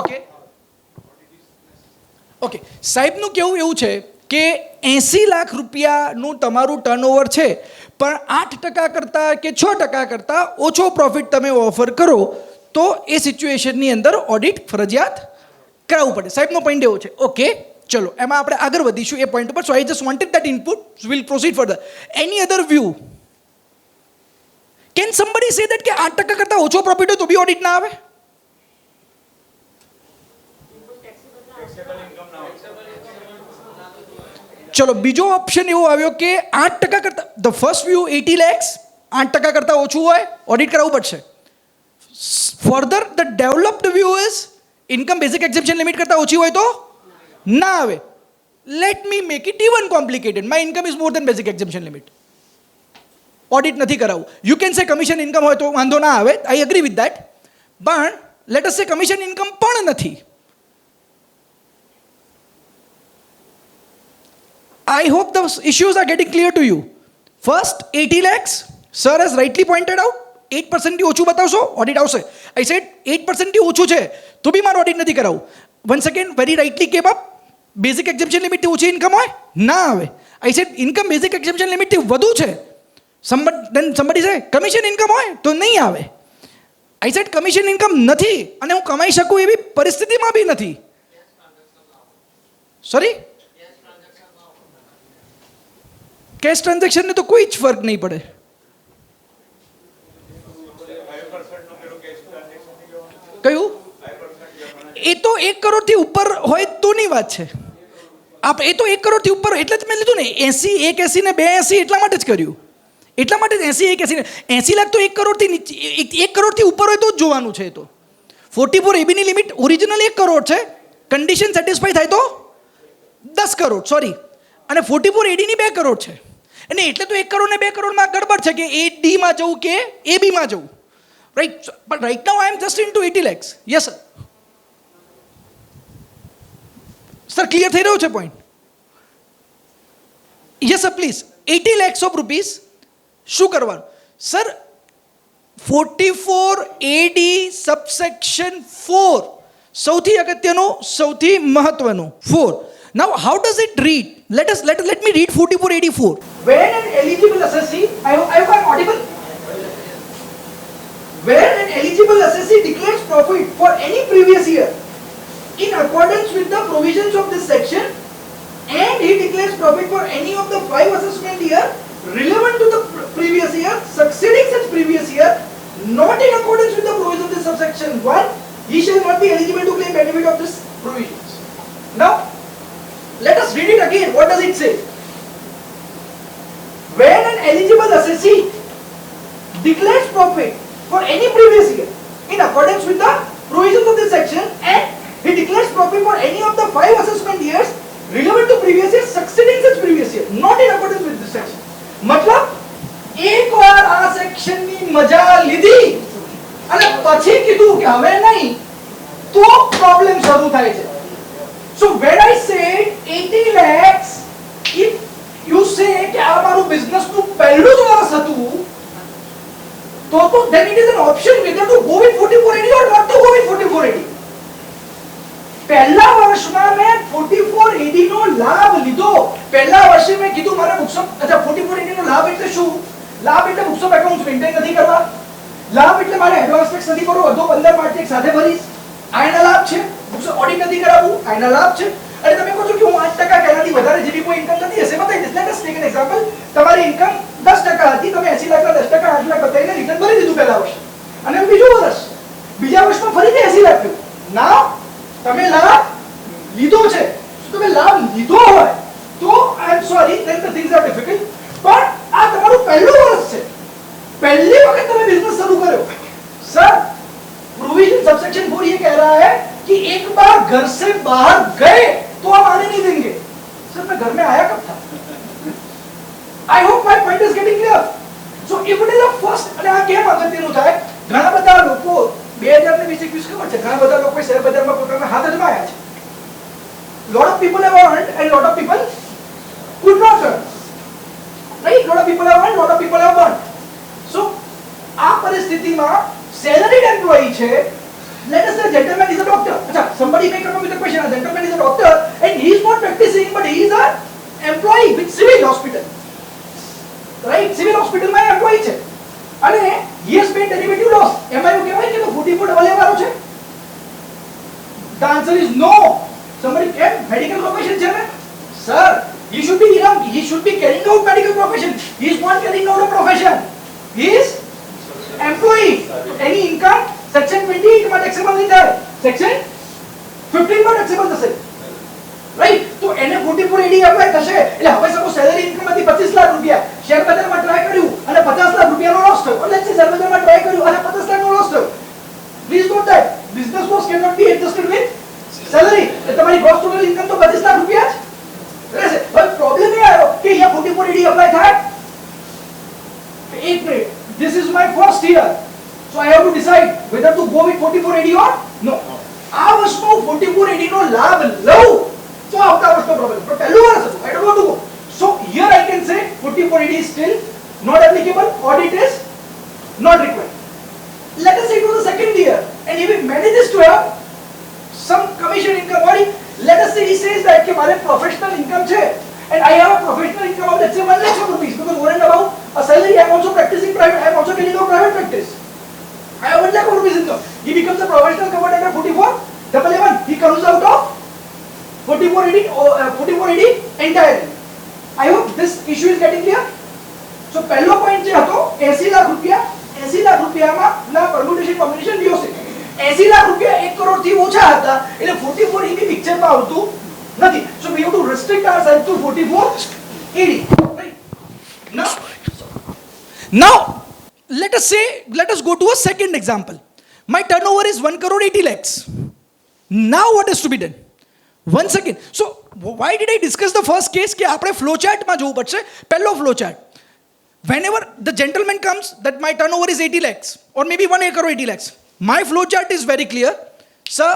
ઓકે ઓકે સાહેબનું કેવું એવું છે કે 80 લાખ રૂપિયાનું તમારું ટર્નઓવર છે પણ 8% કરતાં કે 6% કરતાં ઓછો પ્રોફિટ તમે ઓફર કરો તો એ સિચ્યુએશનની અંદર ઓડિટ ફરજિયાત કરાવવું પડે. સાહેબનો પોઈન્ટ એવો છે. ઓકે ચલો એમાં આપણે આગળ વધીશું એ પોઈન્ટ ઉપર. So I just wanted that input. Will proceed further. Any other view? Can somebody say that કે 8% કરતાં ઓછો પ્રોફિટ હોય તો બી ઓડિટ ના આવે? ચલો બીજો ઓપ્શન એવો આવ્યો કે 8% કરતાં ધ ફર્સ્ટ વ્યૂ 80 lakhs 8% કરતાં ઓછું હોય ઓડિટ કરાવવું પડશે. Further the developed view is income basic exemption limit કરતાં ઓછી હોય તો ના આવે. Let me make it even complicated. My income is more than basic exemption limit. Audit નથી કરાવવું. You can say commission income હોય તો વાંધો ના આવે. I agree with that. પણ let us say commission income પણ નથી. I hope the issues are getting clear to you. First, 80 lakhs. Sir has rightly pointed out, 8% થી ઓછું બતાવશો, ઓડિટ આવશે. I said 8% થી ઓછું છે તો બી મારે ઓડિટ નથી કરાવવું. Once again, very rightly came up, basic exemption limit થી ઓછી ઇન્કમ હોય ના આવે. I said income basic exemption limit થી વધુ છે. Then somebody say commission income હોય તો નહીં આવે. I said commission income નથી અને હું કમાઈ શકું એવી પરિસ્થિતિમાં બી નથી. સોરી? કેશ ટ્રાન્ઝેક્શન ને તો કોઈ જ ફર્ક નહીં પડે. કયું? એ તો 1 કરોડથી ઉપર હોય તોની વાત છે. એ તો 1 કરોડથી ઉપર એટલે જ મેં લીધું ને. 80 180 ને 280 એટલા માટે જ કર્યું. એટલા માટે 80 180 ને 80 લાખ તો 1 કરોડથી નીચે 1 કરોડથી ઉપર હોય તો જ જોવાનું છે. એ તો 44 ની લિમિટ ઓરિજિનલ 1 કરોડ છે. કન્ડિશન સેટિસ્ફાઈ થાય તો 10 કરોડ સોરી અને 44 ની 2 કરોડ છે. અને એટલે તો 1 કરોડ ને 2 કરોડમાં ગડબડ છે કે એ ડીમાં જવું કે એ બીમાં જવું. Right. But right now I M just into 80 lakhs. Yes sir. Sir clear થઈ રહ્યો છે point? Yes sir please. 80 lakhs of rupees શું કરવાનું? સર 44AD સબસેક્શન 4 સૌથી અગત્યનું સૌથી મહત્વનું 4. Now how does it read? Let me read 4484. When an eligible assessee, I hope I'm audible. When an eligible assessee declares profit for any previous year in accordance with the provisions of this section and he declares profit for any of the 5 assessment year relevant to the previous year succeeding such previous year not in accordance with the provisions of this subsection 1, he shall not be eligible to claim benefit of this provisions. Now let us read it again. What does it say? When an eligible assessee declares profit for any previous year in accordance with the provisions of this section and he declares profit for any of the 5 assessment years relevant to previous year succeeding such previous year not in accordance with this section. मतलब एक बार आ section ની મજા લીધી અને પછી કીધું કે હવે નહીં તો પ્રોબ્લેમ શરૂ થાય છે. So when I said 80 lakhs, if you say कि हमारू business નું પહેલું જ વર્ષ હતું તો then it is an option whether to go with 4480 or not to go with 4480. પહેલા વર્ષમાં મેં 4480 નો લાભ લીધો. પહેલા વર્ષે મેં કીધું મારે બુક્સ ઓફ 4480 નો લાભ એટલે શું? લાભ એટલે બુક્સ ઓફ એકાઉન્ટ્સ મેન્ટેન નથી કરવા. લાભ એટલે મારે એડવાન્સ ટેક્સ નથી કરવો. બધો 15 માર્ચ એક સાથે ભરીશ. આના લાભ છે. બુક્સ ઓડિટ નથી કરાવવું. આના લાભ છે. અને તમે કહો છો કે હું 8% કે એનાથી વધારે જેવી કોઈ ઇન્કમ નથી હશે બતાવી દઈશ. Late us take an example. તમારી ઇન્કમ 10% હતી. તમે 80 લાખના 10% 8 લાખ બતાવીને રિટર્ન ભરી દીધું પહેલા વર્ષે. અને બીજું વર્ષ બીજા વર્ષમાં ફરીથી 80 લાખ થયું. ના તમે લાભ લીધો છે. તમે લાભ લીધો હોય તો I am sorry then the things are difficult. પણ આ તમારું પહેલું વર્ષ છે. પહેલી વખત તમે બિઝનેસ શરૂ કર્યો. સર प्रोविजन सबसेक्शन 4 ये कह रहा है कि एक बार घर से बाहर गए तो हम आने नहीं देंगे. सर मैं घर में आया कब था? I hope my point is getting clear. So if it is a first અને આ કેમ અગત્યનું થાય? ઘણા બધા લોકો 2020-21 ખબર છે ઘણા બધા લોકો શેર બજારમાં પોતાના હાથ અજમાયા છે. lot of people have earned and lot of people could not earn. Right? lot of people have earned, lot of people have earned. So આ પરિસ્થિતિમાં સેલરીડ એમ્પ્લોયી છે, let us say gentleman is a doctor. अच्छा, somebody may come up with a question, a gentleman is a doctor and he is not practicing but he is a employee with civil hospital. Right? Civil hospital માં employee છે અને he has paid derivative loss. એમાં એવું કહેવાય કે 44 double એ વાળો છે? The answer is no. Somebody can medical profession છે ને? Sir, he should be carrying out medical profession. He is not carrying out a profession. He is employee. Any income section 28 માં taxable નહીં થાય. Section 15 માં taxable થશે. Right? તો એને 44 એડી apply થશે. એટલે હવે સપોઝ સેલરી ઇન્કમ માંથી 25 લાખ રૂપિયા શેર બજારમાં ટ્રાય કર્યું અને 50 લાખ રૂપિયાનો લોસ થયો. લેટ્સ સે શેર બજારમાં ટ્રાય કર્યું અને 50 લાખનો લોસ થયો. Please note that business loss can not be adjusted with salary. તમારી ગ્રોસ ટોટલ ઇન્કમ તો 25 લાખ રૂપિયા જ રહેશે. હવે પ્રોબ્લેમ એ આવ્યો કે અહીંયા 44 એડી એપ્લાય થાય. એક minute, this is my first year, so I have to decide whether to go with 44 AD or no. આ વર્ષનો 44 AD નો લાભ લઉં તો આવતા વર્ષનો પ્રોબ્લેમ, પણ પહેલું વર્ષ હતું, I don't want to go. So here I can say 44 AD is still not applicable, audit is not required. Let us say it was the second year and if he manages to have some commission income, or let us say he says that कि मारे professional income છે and I have a professional income of let's say 1 lakh rupees because over and above a salary I am also practicing private, I am also getting a private practice. I have 1 lakh rupees income. He becomes a professional covered under 44(11). He comes out of 44 AD entirely. I hope this issue is getting clear. So પહેલો point જે હતો 80 લાખ રૂપિયામાં ના permutation combination DOC 80 lakh રૂપિયા 1 કરોડ થી ઓછા હતા એટલે 44 AD પિક્ચરમાં આવતું નથી. So we have to restrict ourselves to 44 AD. Right? Now let us go to a second example. My turnover is 1 crore 80 lakhs. Now what is to be done? Once again, so why did I discuss the first case કે આપણે flow chart માં જોવું પડશે. પહેલો flow chart, whenever the gentleman comes that my turnover is 80 lakhs or maybe 1 crore 80 lakhs, my flow chart is very clear. Sir,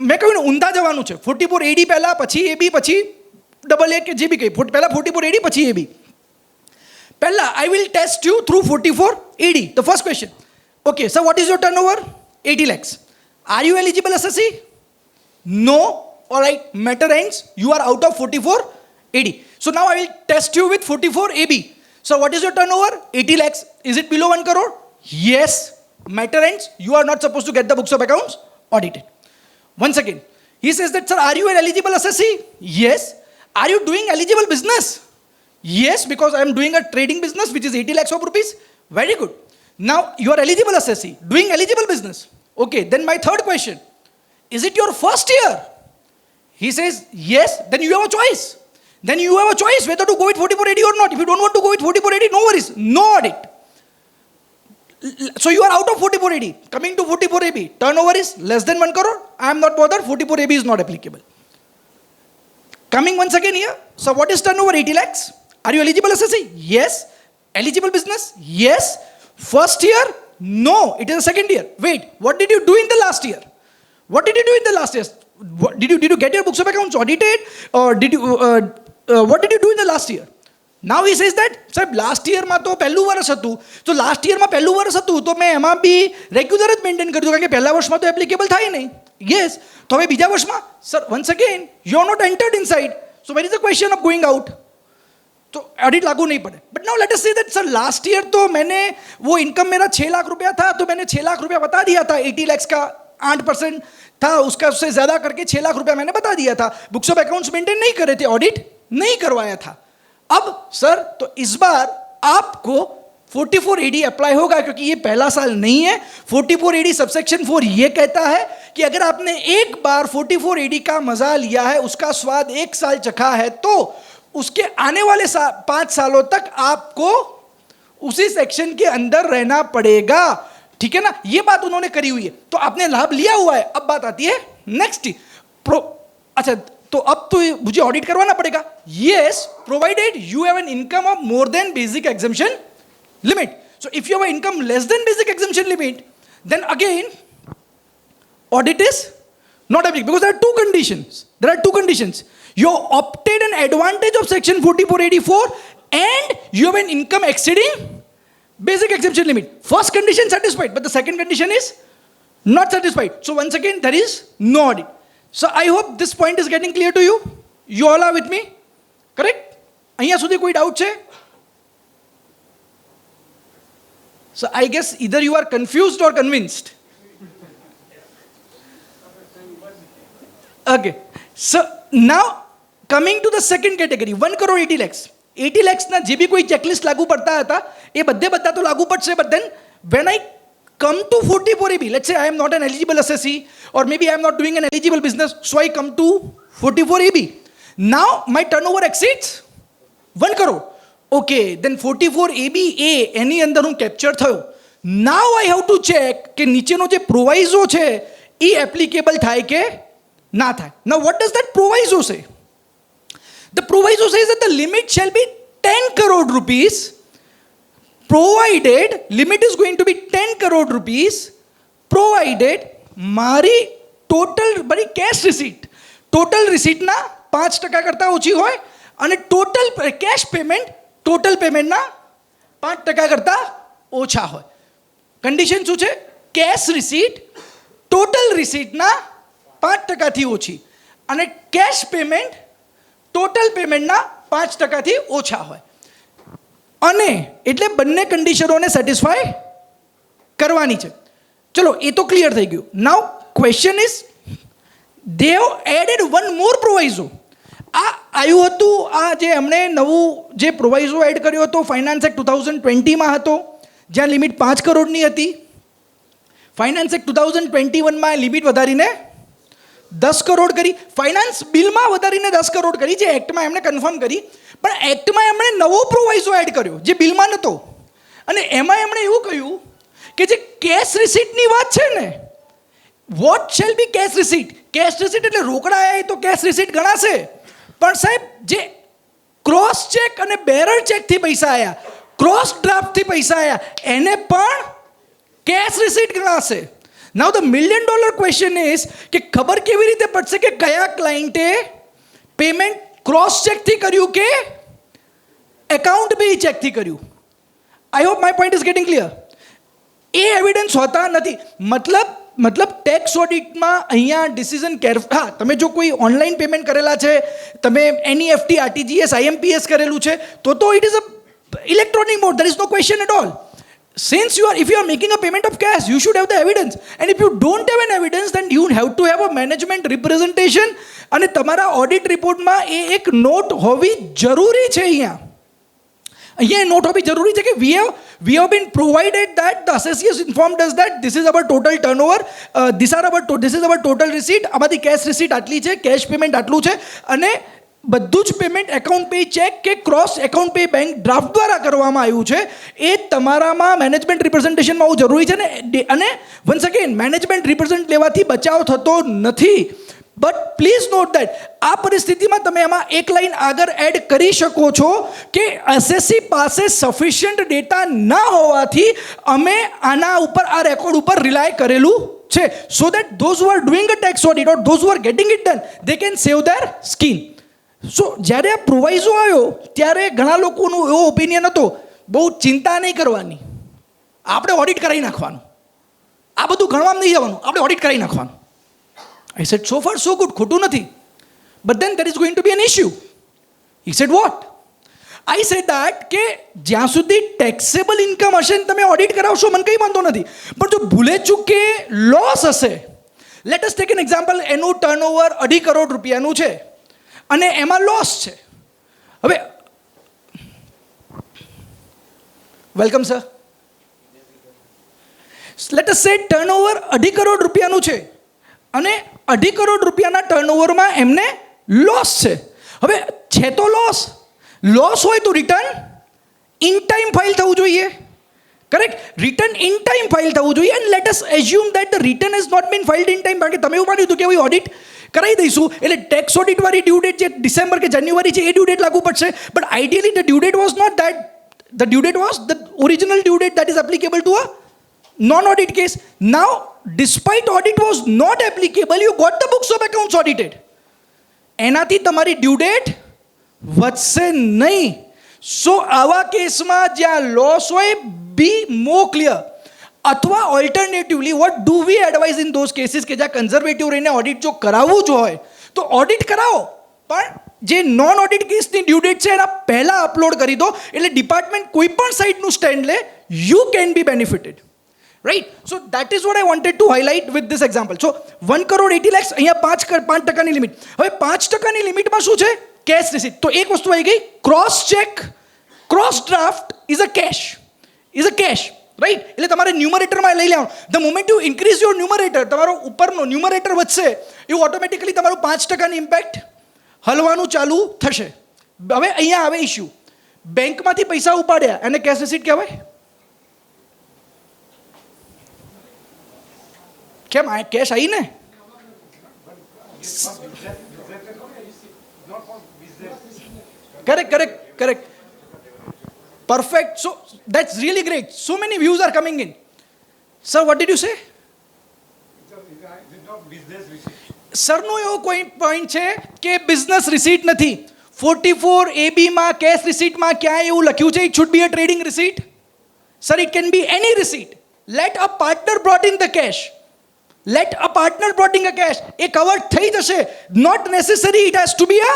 મેં કહ્યું ને ઊંધા જવાનું છે. 44 AD પહેલા, પછી AB, પછી ડબલ એ કે જે બી કહી, પહેલા 44 AD પછી AB. પહેલા I will test you through 44 AD. The first question, okay sir, what is your turnover? 80 lakhs. Are you eligible SSC? No. All right, matter ends, you are out of 44 AD. So now I will test you with 44 AB. So what is your turnover? 80 lakhs. Is it below 1 crore? Yes. Matter ends, you are not supposed to get the books of accounts audited. Once again, he says that, sir, are you an eligible SSC? Yes. Are you doing eligible business? Yes, because I am doing a trading business which is 80 lakhs of rupees. Very good. Now you are eligible SSC, doing eligible business. Okay, then my third question, is it your first year? He says, yes, then you have a choice. Then you have a choice whether to go with 44 AD or not. If you don't want to go with 44 AD, no worries, no audit. So you are out of 44 AD. Coming to 44 AB, turnover is less than 1 crore. I am not bothered, 44 AB is not applicable. Coming once again here, so what is turnover? 80 lakhs. Are you eligible SSC? Yes. Eligible business? Yes. First year? No, it is a second year. Wait, what did you do in the last year? What did you do in the last year? Did you get your books of accounts audited, or what did you do in the last year? Now he says that, sir, last year માં તો પહેલું વર્ષ હતું, તો last યરમાં પહેલું વર્ષ હતું તો મેં એમાં બી રેગ્યુલર જ મેન્ટેન કર્યું કારણ કે પહેલા વર્ષમાં તો એપ્લિકેબલ થાય નહીં. યસ, તો હવે બીજા વર્ષમાં sir once again you are not entered inside, so where is the question of going out? तो ऑडिट लागू नहीं पड़े. But now let us say that sir last year तो मैंने वो इनकम मेरा 6 लाख रुपया था तो मैंने 6 लाख रुपया बता दिया था. 80 लाख का 8% था, उसका उससे ज़्यादा करके 6 लाख रुपया मैंने बता दिया था. बुक्स ऑफ अकाउंट्स मेंटेन नहीं करे थे, ऑडिट नहीं करवाया था. अब सर तो इस बार आपको 44 AD अप्लाई होगा क्योंकि ये पहला साल नहीं है. 44 AD सबसेक्शन 4 ये कहता है कि अगर आपने एक बार 44 AD का मजा लिया है, उसका स्वाद 1 साल चखा है, तो उसके आने वाले 5 सालों तक आपको उसी सेक्शन के अंदर रहना पड़ेगा. ठीक है ना, ये बात उन्होंने करी हुई है, तो आपने लाभ लिया हुआ है. अब बात आती है नेक्स्ट अच्छा, तो अब तो मुझे ऑडिट करवाना पड़ेगा. Yes, provided you have an income of more than basic exemption limit. So if you have income less than basic exemption limit, then again audit is not applicable because there are two conditions. You opted an advantage of section 4484 and you have an income exceeding Basic exemption limit. First condition satisfied, but the second condition is not satisfied. So once again, there is no audit. So I hope this point is getting clear to you. You all are with me? Correct? અહીંયા સુધી કોઈ doubt છે? So I guess either you are confused or convinced. Okay. So now coming to the second category, 1 crore 80 lakhs. 80 lakhs ના જે બી કોઈ checklist લાગુ પડતા હતા એ બધા તો લાગુ પડશે, but then when I come to 44AB, let's say I am not an eligible assessee or maybe I am not doing an eligible business, so I come to 44AB. Now my turnover exceeds 1 crore. Okay, then 44ABA એની અંદર હું capture થયો. Now I have to check કે નીચેનો જે પ્રોવાઇઝો છે એ applicable થાય કે ના થાય. Now what does that proviso say? The proviso says that the limit shall be 10 crore rupees, provided, limit is going to be 10 crore rupees, provided મારી મારી કેશ રિસીટ ટોટલ રિસીટના 5% કરતાં ઓછી હોય અને ટોટલ કેશ પેમેન્ટ ટોટલ પેમેન્ટના 5% કરતાં ઓછા હોય. Condition શું છે? કેશ રિસીટ ટોટલ રિસીટના 5%થી ઓછી અને કેશ પેમેન્ટ ટોટલ પેમેન્ટના 5%થી ઓછા હોય. અને એટલે બંને કન્ડિશનોને સેટિસ્ફાય કરવાની છે. ચલો એ તો ક્લિયર થઈ ગયું. Now question is they have added one more proviso. આ આવ્યું હતું, આ જે એમણે નવું જે પ્રોવાઇઝો એડ કર્યો હતો ફાઇનાન્સ એક્ટ 2020માં હતો, જ્યાં લિમિટ 5 કરોડની હતી. ફાઇનાન્સ એક્ટ 2021માં લિમિટ વધારીને 10 કરોડ કરી. ફાઇનાન્સ બિલમાં વધારીને 10 કરોડ કરી, જે એક્ટમાં એમણે કન્ફર્મ કરી. પણ એક્ટમાં એમણે નવો પ્રોવાઇઝો એડ કર્યો જે બિલમાં નહોતો. અને એમાં એમણે એવું કહ્યું કે જે કેશ રિસીટની વાત છે ને, what shall be cash receipt. Cash receipt એટલે રોકડા આવ્યા એ તો કેશ રિસીટ ગણાશે, પણ સાહેબ જે ક્રોસ ચેક અને બેરર ચેકથી પૈસા આવ્યા, ક્રોસ ડ્રાફ્ટથી પૈસા આવ્યા, એને પણ કેશ રિસીટ ગણાશે. નાઉ ધ $1 million ક્વેશ્ચન ઇઝ કે ખબર કેવી રીતે પડશે કે કયા ક્લાયન્ટે પેમેન્ટ ક્રોસ ચેકથી કર્યું કે એકાઉન્ટ બે ચેકથી કર્યું? આઈ hope my point is getting clear. A evidence હોતા નથી. મતલબ ટેક્સ ઓડિટમાં અહીંયા ડિસિઝન હા, તમે જો કોઈ ઓનલાઈન પેમેન્ટ કરેલા છે, તમે NEFT RTGS IMPS કરેલું છે, તો it is a electronic mode. there is no question at all. Since if you are making a payment of cash, you should have the evidence. And if you don't have an evidence, then you have to have a management representation. અને તમારા audit રિપોર્ટમાં એ એક not હોવી જરૂરી છે. અહીંયા not હોવી જરૂરી છે કે we have been provided that the assessee has informed us that this is our total turnover, this is our total receipt, આમાંથી કેશ રિસીટ આટલી છે, કેશ પેમેન્ટ આટલું છે, અને બધું જ પેમેન્ટ એકાઉન્ટ પે ચેક કે cross account pay bank draft દ્વારા કરવામાં આવ્યું છે. એ તમારામાં મેનેજમેન્ટ રિપ્રેઝન્ટેશનમાં બહુ જરૂરી છે ને. અને વન્સ અગેન મેનેજમેન્ટ રિપ્રેઝન્ટ લેવાથી બચાવ થતો નથી. બટ પ્લીઝ નોટ દેટ આ પરિસ્થિતિમાં તમે એમાં એક લાઈન આગળ એડ કરી શકો છો કે એસએસસી પાસે સફિશિયન્ટ ડેટા ન હોવાથી અમે આના ઉપર આ રેકોર્ડ ઉપર રિલાય કરેલું છે, so that those who are doing a tax audit or those who are getting it done they can save their skin. So જ્યારે આ પ્રોવાઇઝો આવ્યો ત્યારે ઘણા લોકોનું એવો ઓપિનિયન હતો, બહુ ચિંતા નહીં કરવાની, આપણે ઓડિટ કરાવી નાખવાનું, આ બધું ગણવામાં નહીં જવાનું, આપણે ઓડિટ કરાવી નાખવાનું. I said, so far so good, ખોટું નથી. But then there is going to be an issue. He said, what? I said that કે જ્યાં સુધી ટેક્સેબલ ઇન્કમ હશે ને તમે ઓડિટ કરાવશો મને કંઈ વાંધો નથી, પણ જો ભૂલે ચૂકે લોસ હશે, late us take an example, એનું ટર્નઓવર 2.5 કરોડ રૂપિયાનું છે અને એમાં લોસ છે. હવે વેલકમ સર, લેટ અસ સે ટર્નઓવર 2.5 કરોડ રૂપિયાનું છે અને 2.5 કરોડ રૂપિયાના ટર્નઓવરમાં એમને લોસ છે. હવે છે તો લોસ હોય તો રિટર્ન ઇન ટાઈમ ફાઇલ થવું જોઈએ. Correct? Return in time file થવું જોઈએ. And let us assume that the return has not been filed in time. કારણ કે તમે એવું માન્યું હતું કે ઓડિટ કરાવી દઈશું એટલે ટેક્સ ઓડિટવાળી ડ્યુ ડેટ જે ડિસેમ્બર કે જાન્યુઆરી છે એ ડ્યુ ડેટ લાગુ પડશે. But ideally the due date was not that. The due date was the original due date that is applicable to a non-audit case. Now, despite audit was not applicable, you got the books of accounts audited. એનાથી તમારી due date વધશે નહીં. સો આવા કેસમાં જ્યાં loss હોય બી more clear. અથવા alternatively what do we advise in those cases કે જ્યાં કન્ઝર્વેટિવ રહીને ઓડિટ જો કરાવવું જ હોય તો ઓડિટ કરાવો, પણ જે નોન ઓડિટ કેસની ડ્યુ ડેટ છે એના પહેલાં અપલોડ કરી દો, એટલે ડિપાર્ટમેન્ટ કોઈ પણ સાઇડનું સ્ટેન્ડ લે, you can be benefited. Right. So that is what I wanted to highlight with this example. So 1,80,00,000 અહીંયા 5% લિમિટ. હવે 5% લિમિટમાં શું છે? Cash receipt. તો એક વસ્તુ આવી ગઈ, cross cheque, cross draft is a cash. Right. એટલે તમારે ન્યુમરેટરમાં લઈ લેવાનું. The moment you increase your numerator, તમારો ઉપરનો ન્યુમરેટર વધશે, એવું ઓટોમેટિકલી તમારું 5%ની ઇમ્પેક્ટ હલવાનું ચાલુ થશે. હવે અહીંયા આવે ઇશ્યુ, બેંકમાંથી પૈસા ઉપાડ્યા અને કેશ રિસીટ કહેવાય? કેમ? આ કેશ આવી ને? Correct. Perfect. So that's really great. So many views are coming in. Sir, what did you say? સરનો એવો કોઈ પોઈન્ટ છે કે બિઝનેસ રિસીટ નથી. 44AB માં કેશ રિસીટમાં ક્યાંય એવું લખ્યું છે it should be a trading receipt? Sir, it can be any receipt. Let a partner brought in the cash. એ કવર થઈ જશે. Not necessary it has to be a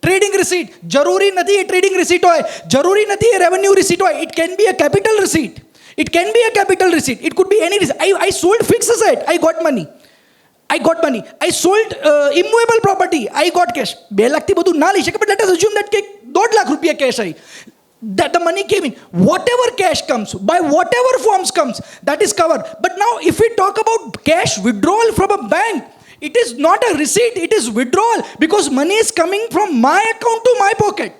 trading receipt. જરૂરી નથી એ ટ્રેડિંગ રિસીટ હોય, જરૂરી નથી એ રેવન્યુ રિસીટ હોય. It can be a capital receipt. It could be any reason. I sold fixed asset, I got money. I sold immovable property, I got cash. 2 lakh થી બધું ના લઈ શકે, but let us assume that કે 1.5 લાખ રૂપિયા cash આવી. That the money came in. Whatever cash comes, by whatever forms comes, that is covered. But now if we talk about cash withdrawal from a bank, it is not a receipt, it is withdrawal, because money is coming from my account to my pocket.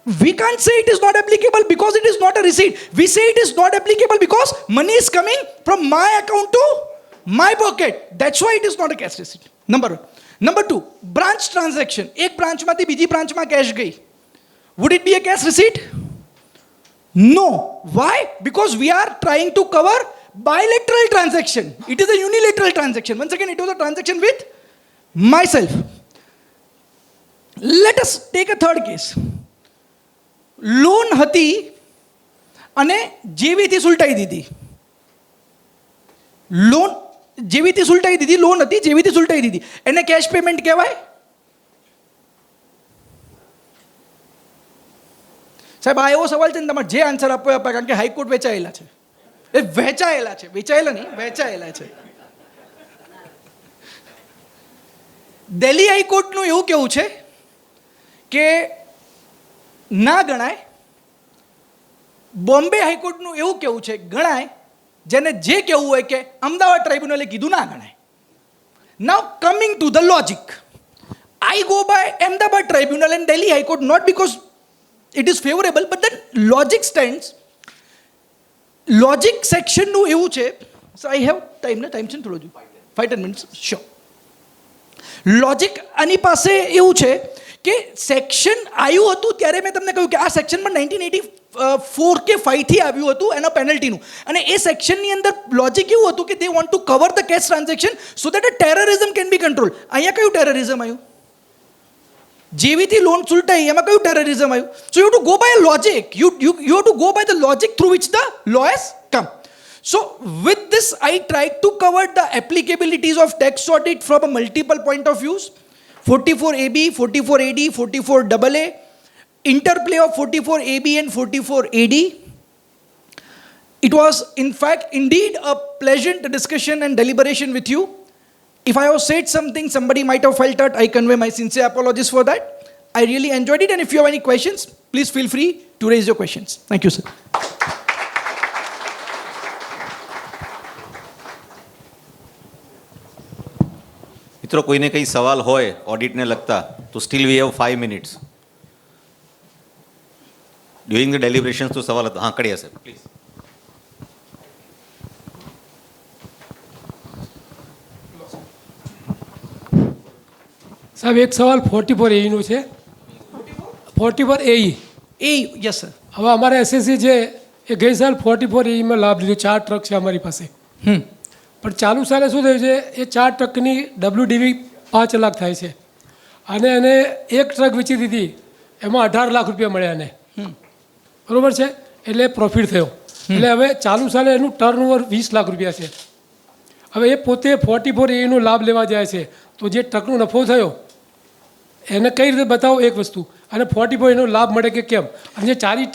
We can't say it is not applicable because it is not a receipt. We say it is not applicable because money is coming from my account to my pocket. That's why it is not a cash receipt. Number 1. Number 2, branch transaction. એક બ્રાન્ચમાંથી બીજી બ્રાન્ચમાં cache ગઈ. Would it be a cash receipt? No. Why? Because we are trying to cover bilateral transaction. It is a unilateral transaction. Once again, it was a transaction with myself. Let us take a third case. Loan હતી અને જેવીથી સુલટાઈ દીધી. Loan જેવીથી સુલટાઈ દીધી, loan હતી જેવીથી સુલટાઈ દીધી, એને cash payment કહેવાય? સાહેબ, આ એવો સવાલ છે ને, તમારે જે આન્સર આપવો આપે, કારણ કે હાઈકોર્ટ વેચાયેલા છે. વેચાયેલા છે. દિલ્હી હાઈકોર્ટનું એવું કેવું છે કે ના ગણાય. બોમ્બે હાઈકોર્ટનું એવું કેવું છે ગણાય. જેને જે કહેવું હોય કે અમદાવાદ ટ્રાઇબ્યુનલે કીધું ના ગણાય. Now coming to the logic, I go by Ahmedabad tribunal and Delhi high court, not because it is favourable, but then logic stands. Logic સેક્શનનું એવું છે, સો આઈ હેવ ટાઈમ છે ને થોડું 5-10 મિનિટ્સ, શ્યોર. લોજિક આની પાસે એવું છે કે સેક્શન આવ્યું હતું ત્યારે મેં તમને કહ્યું કે આ સેક્શનમાં 1984 કે 5થી આવ્યું હતું એના પેનલ્ટીનું, અને એ સેક્શનની અંદર લોજિક એવું હતું કે they want to cover the cash transaction so that a terrorism can be control. અહીંયા કયું ટેરરિઝમ આવ્યું? જેવીથી લોન સુલટાઈ, એમાં કયું ટેરરિઝમ આવ્યું? So you to go by a logic, you have to go by the logic through which the law has come. So with this I tried to cover the applicabilities of tax audit from a multiple point of views. 44AB, 44AD, 44AA, interplay of 44AB and 44AD. It was in fact indeed a pleasant discussion and deliberation with you. If I have said something somebody might have felt hurt, I convey my sincere apologies for that. I really enjoyed it, and if you have any questions, please feel free to raise your questions. Thank you, sir. મિત્રો, કોઈને કંઈ સવાલ હોય ઓડિટને લગતા તો still we have 5 minutes during the deliberations. તો સવાલ હતો, હા, કડિયા સર પ્લીઝ. સાહેબ, એક સવાલ 44AE નો છે. 44AE. Yes sir. હવે અમારે એસએસસી છે એ ગઈ સાલ 44AEમાં લાભ લીધો. 4 ટ્રક છે અમારી પાસે. પણ ચાલુ સાલે શું થયું છે, એ 4 ટ્રકની WDV 5 લાખ થાય છે, અને એને એક ટ્રક વેચી દીધી, એમાં 18 લાખ રૂપિયા મળ્યા એને. બરાબર છે. એટલે પ્રોફિટ થયો. એટલે હવે ચાલુ સાલે એનું ટર્નઓવર 20 લાખ રૂપિયા છે. હવે એ પોતે 44A નો લાભ લેવા જાય છે, તો જે ટ્રકનો નફો થયો એને કઈ રીતે બતાવો એક વસ્તુ, અને 44 એનો લાભ મળે કે કેમ. અને જે 3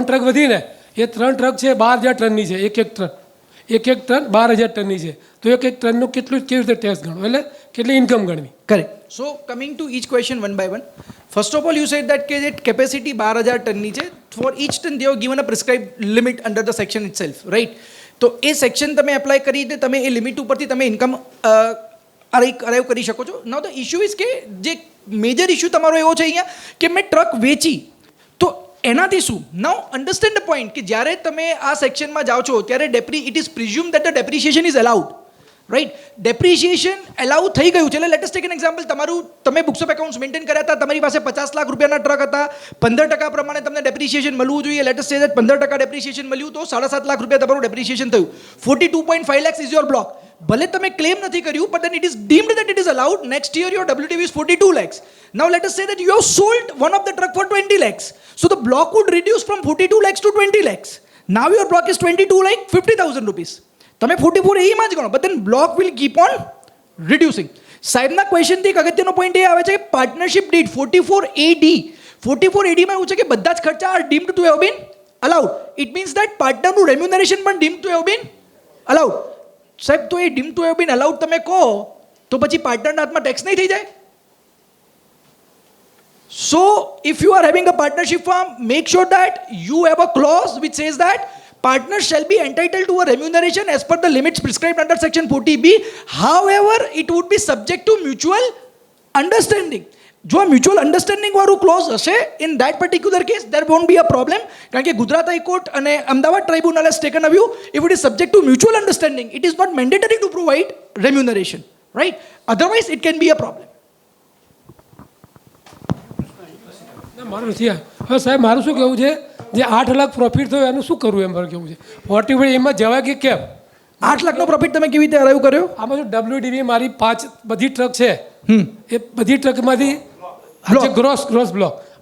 ટ્રક વધીને એ 3 ટ્રક છે 12,000 ટનની છે, એક ટ્રક 12,000 ટનની છે. તો એક ટનનું કેવી રીતે ટેક્સ ગણવો, એટલે કેટલી income ગણવી. Correct. So coming to each question one by one. First of all, you said that capacity 12,000 ટનની છે. For each ton they have given a prescribed limit under the section itself, right? તો એ section તમે apply કરીને તમે એ limit ઉપરથી તમે income arrive કરી શકો છો. નાઉ ધ ઇશ્યુ ઇઝ કે જે મેજર ઇશ્યુ તમારો એવો છે અહીંયા કે મેં ટ્રક વેચી તો એનાથી શું. નાઉ અન્ડરસ્ટેન્ડ ધ પોઈન્ટ કે જ્યારે તમે આ સેક્શનમાં જાઓ છો ત્યારે it is presume that the depreciation is allowed, right. Depreciation allow થઈ ગયું છે. એટલે let us take an example, તમે બુક્સ ઓફ એકાઉન્ટ્સ મેન્ટેન કર્યા હતા, તમારી પાસે 50 લાખ રૂપિયાના ટ્રક હતા, 15% પ્રમાણે તમને ડેપ્રિસિએશન મળવું જોઈએ. Late us say that 15% depreciation મળ્યું તો 7.5 લાખ રૂપિયા તમારું ડેપ્રિસિએશન થયું. 42.5 lakhs ઇઝ યોર બ્લોક. ભલે તમે ક્લેમ નથી કર્યું, but then it is deemed that it is allowed. Next year your WTV is 42 lakhs. Now let us say that you have sold one of the truck for 20 lakhs. So the block would reduce from 42 lakhs to 20 lakhs. Now your block is 22 lakh 50,000 rupees. તમે 44A માં જ ગણો, but then block will keep on reducing. સાહેબના ક્વેશ્ચનથી એક અગત્યનો point એ આવે છે કે પાર્ટનરશિપ ડીડ 44AD માં એવું છે કે બધા જ ખર્ચા are deemed to have been allowed. It means that પાર્ટનરનું રેમ્યુનરેશન પણ deemed to have been allowed. સાહેબ તો એ deem to have been allowed તમે કહો તો પછી પાર્ટનરના હાથમાં ટેક્સ નહીં થઈ જાય. So if you are having a partnership firm, make sure that you have a clause which says that partners shall be entitled to a remuneration as per the limits prescribed under section 40B. However, it would be subject to mutual understanding. જો mutual understanding વાળું clause હશે in that particular case there won't be a problem. કારણ કે Gujarat high court અને Ahmedabad tribunal has taken a view if it is subject to mutual understanding it is not mandatory to provide remuneration, right. Otherwise it can be a problem. મારું નથી હવે સાહેબ, મારું શું કહેવું છે, જે 8 લાખ પ્રોફિટ થયો એનું શું કરવું એમ મારું કેવું છે. 44 એમાં જવાય કે કેમ? 8 લાખનો પ્રોફિટ તમે કેવી રીતે અરાઈવ કર્યો? આમાં જો WDV મારી 5 બધી ટ્રક છે, એ બધી ટ્રકમાંથી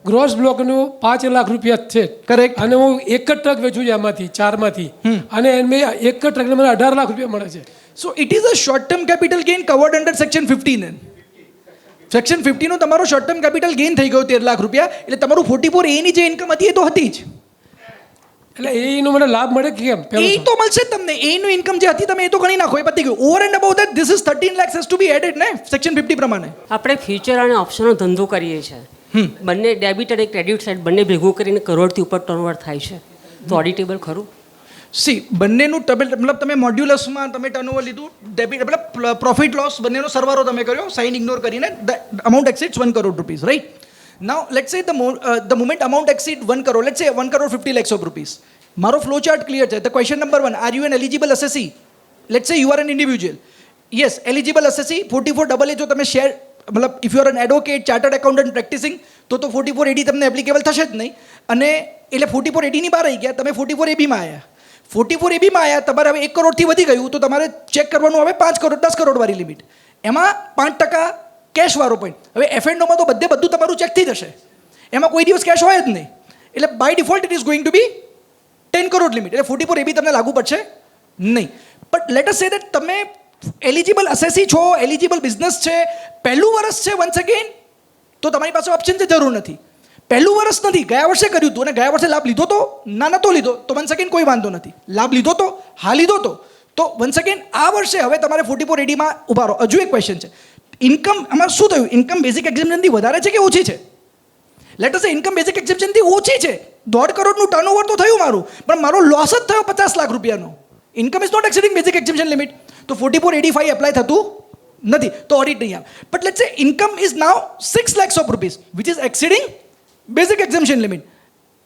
ગ્રોસ બ્લોકનું 5 લાખ રૂપિયા છે. કરેક્ટ. અને હું એક જ ટ્રક વેચું છું એમાંથી 4માંથી, અને એમાં એક જ ટ્રકને મને 18 લાખ રૂપિયા મળે છે. So it is a short term capital gain covered under section 15. Section 50 નો તમારો શોર્ટ ટર્મ કેપિટલ ગેઇન થઈ ગયો 13 લાખ રૂપિયા. એટલે તમારું 44A ની જે ઇન્કમ હતી એ તો હતી જ. એટલે એનો મને લાભ મળે કે કેમ? એ તો મળશે જ તમને. એ નું ઇન્કમ જે હતી તમે એ તો ગણી નાખો, એ પતી ગયું. Over and about that this is 13 lakhs has to be added ને સેક્શન 50 પ્રમાણે. આપણે ફ્યુચર અને ઓપ્શનનો ધંધો કરીએ છીએ, બંને ડેબિટ અને ક્રેડિટ સાઇડ બંને ભેગું કરીને કરોડથી ઉપર ટર્નઓવર થાય છે, તો ઓડિટેબલ ખરું? સી બંનેનું મતલબ તમે મોડ્યુલસમાં તમે ટર્નઓવર લીધું, ડેબિટ મતલબ પ્રોફિટ લોસ બંનેનો સરવાળો તમે કર્યો સાઇન ઇગ્નોર કરીને, amount exceeds 1 crore rupees, right. Now let's say the moment amount exceed 1 crore, let's say 1,50 lakhs of rupees. મારો ફ્લો ચાર્ટ ક્લિયર છે. The question number 1, are you an eligible assessee? Let's say you are an individual. Yes, eligible assessee. 44AA જો તમે share મતલબ if you are an advocate, chartered accountant practising, તો 44AD તમને applicable થશે જ નહીં. અને એટલે 44AD ની બહાર આવી ગયા, તમે 44AB માં આવ્યા. 44AB માં આવ્યા, તમારે હવે 1 કરોડથી વધી ગયું તો તમારે ચેક કરવાનું હવે 5 કરોડ 10 કરોડ વાળી લિમિટ. એમાં 5% કેશ વાળો પોઈન્ટ. હવે એફએનઓમાં તો બધું તમારું ચેક થઈ જશે, એમાં કોઈ દિવસ કેશ હોય જ નહીં. એટલે by default it is going to be 10 crore limit. એટલે 44AB તમને લાગુ પડશે નહીં. But let us say that તમે એલિજિબલ અસેસી છો, એલિજિબલ બિઝનેસ છે, પહેલું વર્ષ છે, વન્સ અગેન તો તમારી પાસે ઓપ્શન છે, જરૂર નથી. પહેલું વર્ષ નથી, ગયા વર્ષે કર્યું હતું અને ગયા વર્ષે લાભ લીધો તો ના નતો લીધો તો વન્સ અગેન કોઈ વાંધો નથી. લાભ લીધો તો હા લીધો તો વન્સ અગેન આ વર્ષે હવે તમારે 44AD માં ઉભા રહો. હજુ એક ક્વેશ્ચન છે, ઇન્કમ અમારે શું થયું? ઇન્કમ બેઝિક એક્ઝેમ્પશનથી વધારે છે કે ઓછી છે? લેટ અસ સે ઇન્કમ બેઝિક એક્ઝેમ્પશનથી ઓછી છે. 1.5 કરોડનું ટર્નઓવર તો થયું મારું, પણ મારો લોસ જ થયો 50 લાખ રૂપિયાનો. Income is not exceeding basic exemption limit, તો 4485 એપ્લાય થતું નથી, તો ઓડિટ નહીં આવે. But let's say income is now 6 lakhs of rupees which is exceeding basic exemption limit.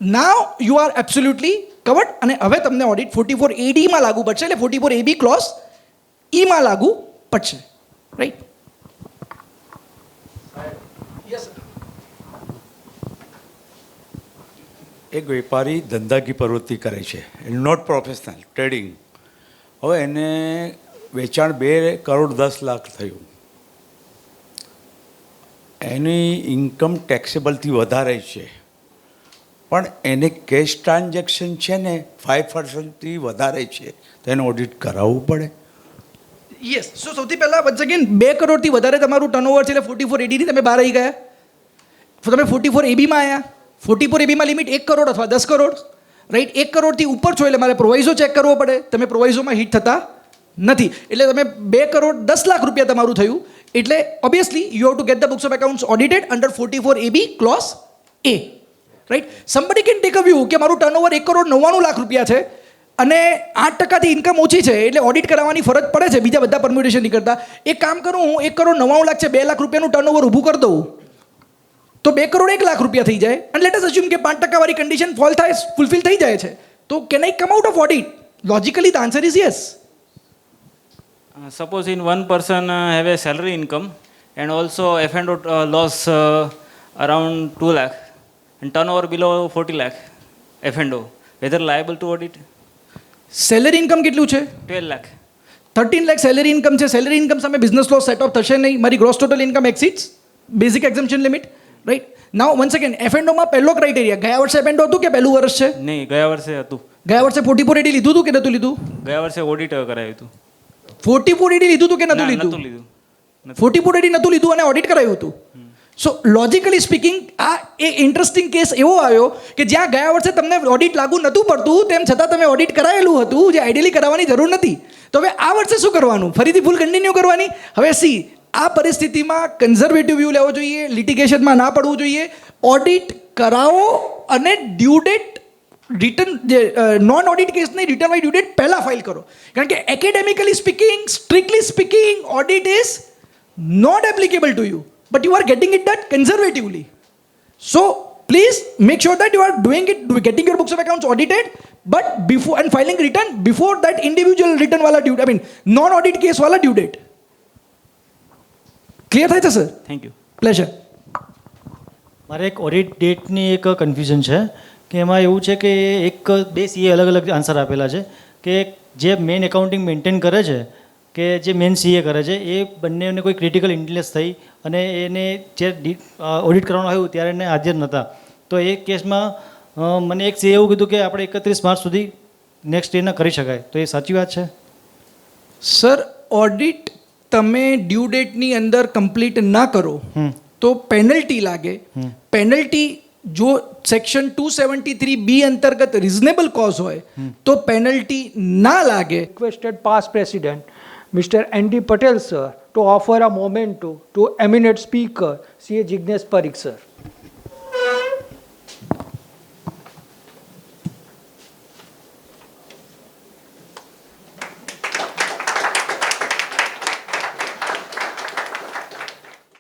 Now you are absolutely covered અને હવે તમને ઓડિટ 44AD માં લાગુ પડશે, એટલે 44AB ક્લોઝ E માં લાગુ પડશે, રાઈટ? એક વેપારી ધંધાકીય પ્રવૃત્તિ કરે છે, નોટ પ્રોફેશનલ ટ્રેડિંગ. હવે એને વેચાણ 2 કરોડ 10 લાખ થયું, એની ઇન્કમ ટેક્સેબલથી વધારે છે, પણ એને કેશ ટ્રાન્ઝેક્શન છે ને 5%થી વધારે છે તો એને ઓડિટ કરાવવું પડે. યસ. સો સૌથી પહેલાં વન્સ અગેન 2 કરોડથી વધારે તમારું ટર્નઓવર છે એટલે 44 એડીની તમે બહાર આવી ગયા. તમે 44 એબીમાં આવ્યા. 44 એબીમાં લિમિટ 1 કરોડ અથવા 10 કરોડ, રાઈટ? 1 કરોડથી ઉપર છો એટલે મારે પ્રોવાઇઝો ચેક કરવો પડે. તમે પ્રોવાઇઝોમાં હિટ થતા નથી એટલે તમે 2 કરોડ 10 લાખ રૂપિયા તમારું થયું એટલે obviously you have to get the books of accounts audited under 44 AB clause A, right? Somebody can take a view કે મારું ટર્નઓવર 1 કરોડ 99 લાખ રૂપિયા છે અને 8%થી ઇન્કમ ઓછી છે એટલે ઓડિટ કરાવવાની ફરજ પડે છે બીજા બધા પરમ્યુટેશન નહીં કરતા. એક કામ કરું, હું 1 કરોડ 99 લાખ છે, 2 લાખ રૂપિયાનું ટર્નઓવર ઊભું કરી દઉં તો 2 કરોડ 1 લાખ રૂપિયા થઈ જાય અને લેટ અસ અસ્યુમ કે 5% વાળી કન્ડિશન ફૂલફિલ થઈ જાય છે તો can I come out of audit? Logically the answer is yes. Suppose in one person have a salary income and also F&O loss around 2 lakh and turnover below 40 lakh F&O, whether liable to audit? Salary income કેટલું છે? 12 lakh. 13 lakh salary income છે. Salary income સામે business loss set off થશે નહીં. મારી gross total income exceeds basic exemption limit, right? Now one second, એફએન્ડોમાં પહેલો criteria ગયા વર્ષે એફએન્ડો હતું કે પહેલું વર્ષ છે? નહીં, ગયા વર્ષે હતું. ગયા વર્ષે 44 એડી લીધું હતું કે નહોતું લીધું? ગયા વર્ષે ઓડિટ કરાયું હતું. 44 એડી લીધું હતું કે નહોતું ના, લીધું? નહોતું લીધું. 44 એડી નહોતું લીધું અને ઓડિટ કરાયું હતું. સો લોજિકલી સ્પીકિંગ આ એ ઇન્ટરેસ્ટિંગ કેસ એવો આવ્યો કે જ્યાં ગયા વર્ષે તમને ઓડિટ લાગુ નહોતું પડતું તેમ છતાં તમે ઓડિટ કરાયેલું હતું જે આઈડિયલી કરાવવાની જરૂર નથી. તો હવે આ વર્ષે શું કરવાનું? ફરીથી ભૂલ કન્ટિન્યુ કરવાની? હવે સી, આ પરિસ્થિતિમાં કન્ઝર્વેટિવ વ્યૂ લેવો જોઈએ, લિટિગેશનમાં ના પડવું જોઈએ. ઓડિટ કરાવો અને ડ્યુ ડેટ રિટર્ન જે નોન ઓડિટ કેસની રિટર્ન બાય ડ્યુ ડેટ પહેલાં ફાઇલ કરો. કારણ કે academically speaking, strictly speaking, audit is not applicable to you but you are getting it done conservatively. So please make sure that you are doing it, getting your books of accounts audited, but before and filing return before that individual return wala due, I mean non audit case wala due date. Clear થાય છે sir? Thank you. Pleasure. મારે એક audit ડેટની એક confusion છે કે એમાં એવું છે કે એક બે સીએ અલગ અલગ આન્સર આપેલા છે કે જે મેઇન એકાઉન્ટિંગ મેન્ટેન કરે છે કે જે મેન સીએ કરે છે એ બંનેને કોઈ ક્રિટિકલ ઇન્ટેલિજન્સ થઈ અને એને જે ઓડિટ કરવાનું આવ્યું ત્યારે એને હાજર નહોતા. તો એ કેસમાં મને એક સીએ એવું કીધું કે આપણે 31 માર્ચ સુધી નેક્સ્ટ ડેના કરી શકાય. તો એ સાચી વાત છે? સર, ઓડિટ તમે ડ્યુ ડેટની અંદર કમ્પ્લીટ ના કરો તો પેનલ્ટી લાગે. પેનલ્ટી જો સેક્શન 273B અંતર્ગત રિઝનેબલ કોઝ હોય તો પેનલ્ટી ના લાગે. Requested past president, Mr. N.D. Patel, sir, to offer a memento to eminent speaker, C.A. Jignesh Parikh, sir.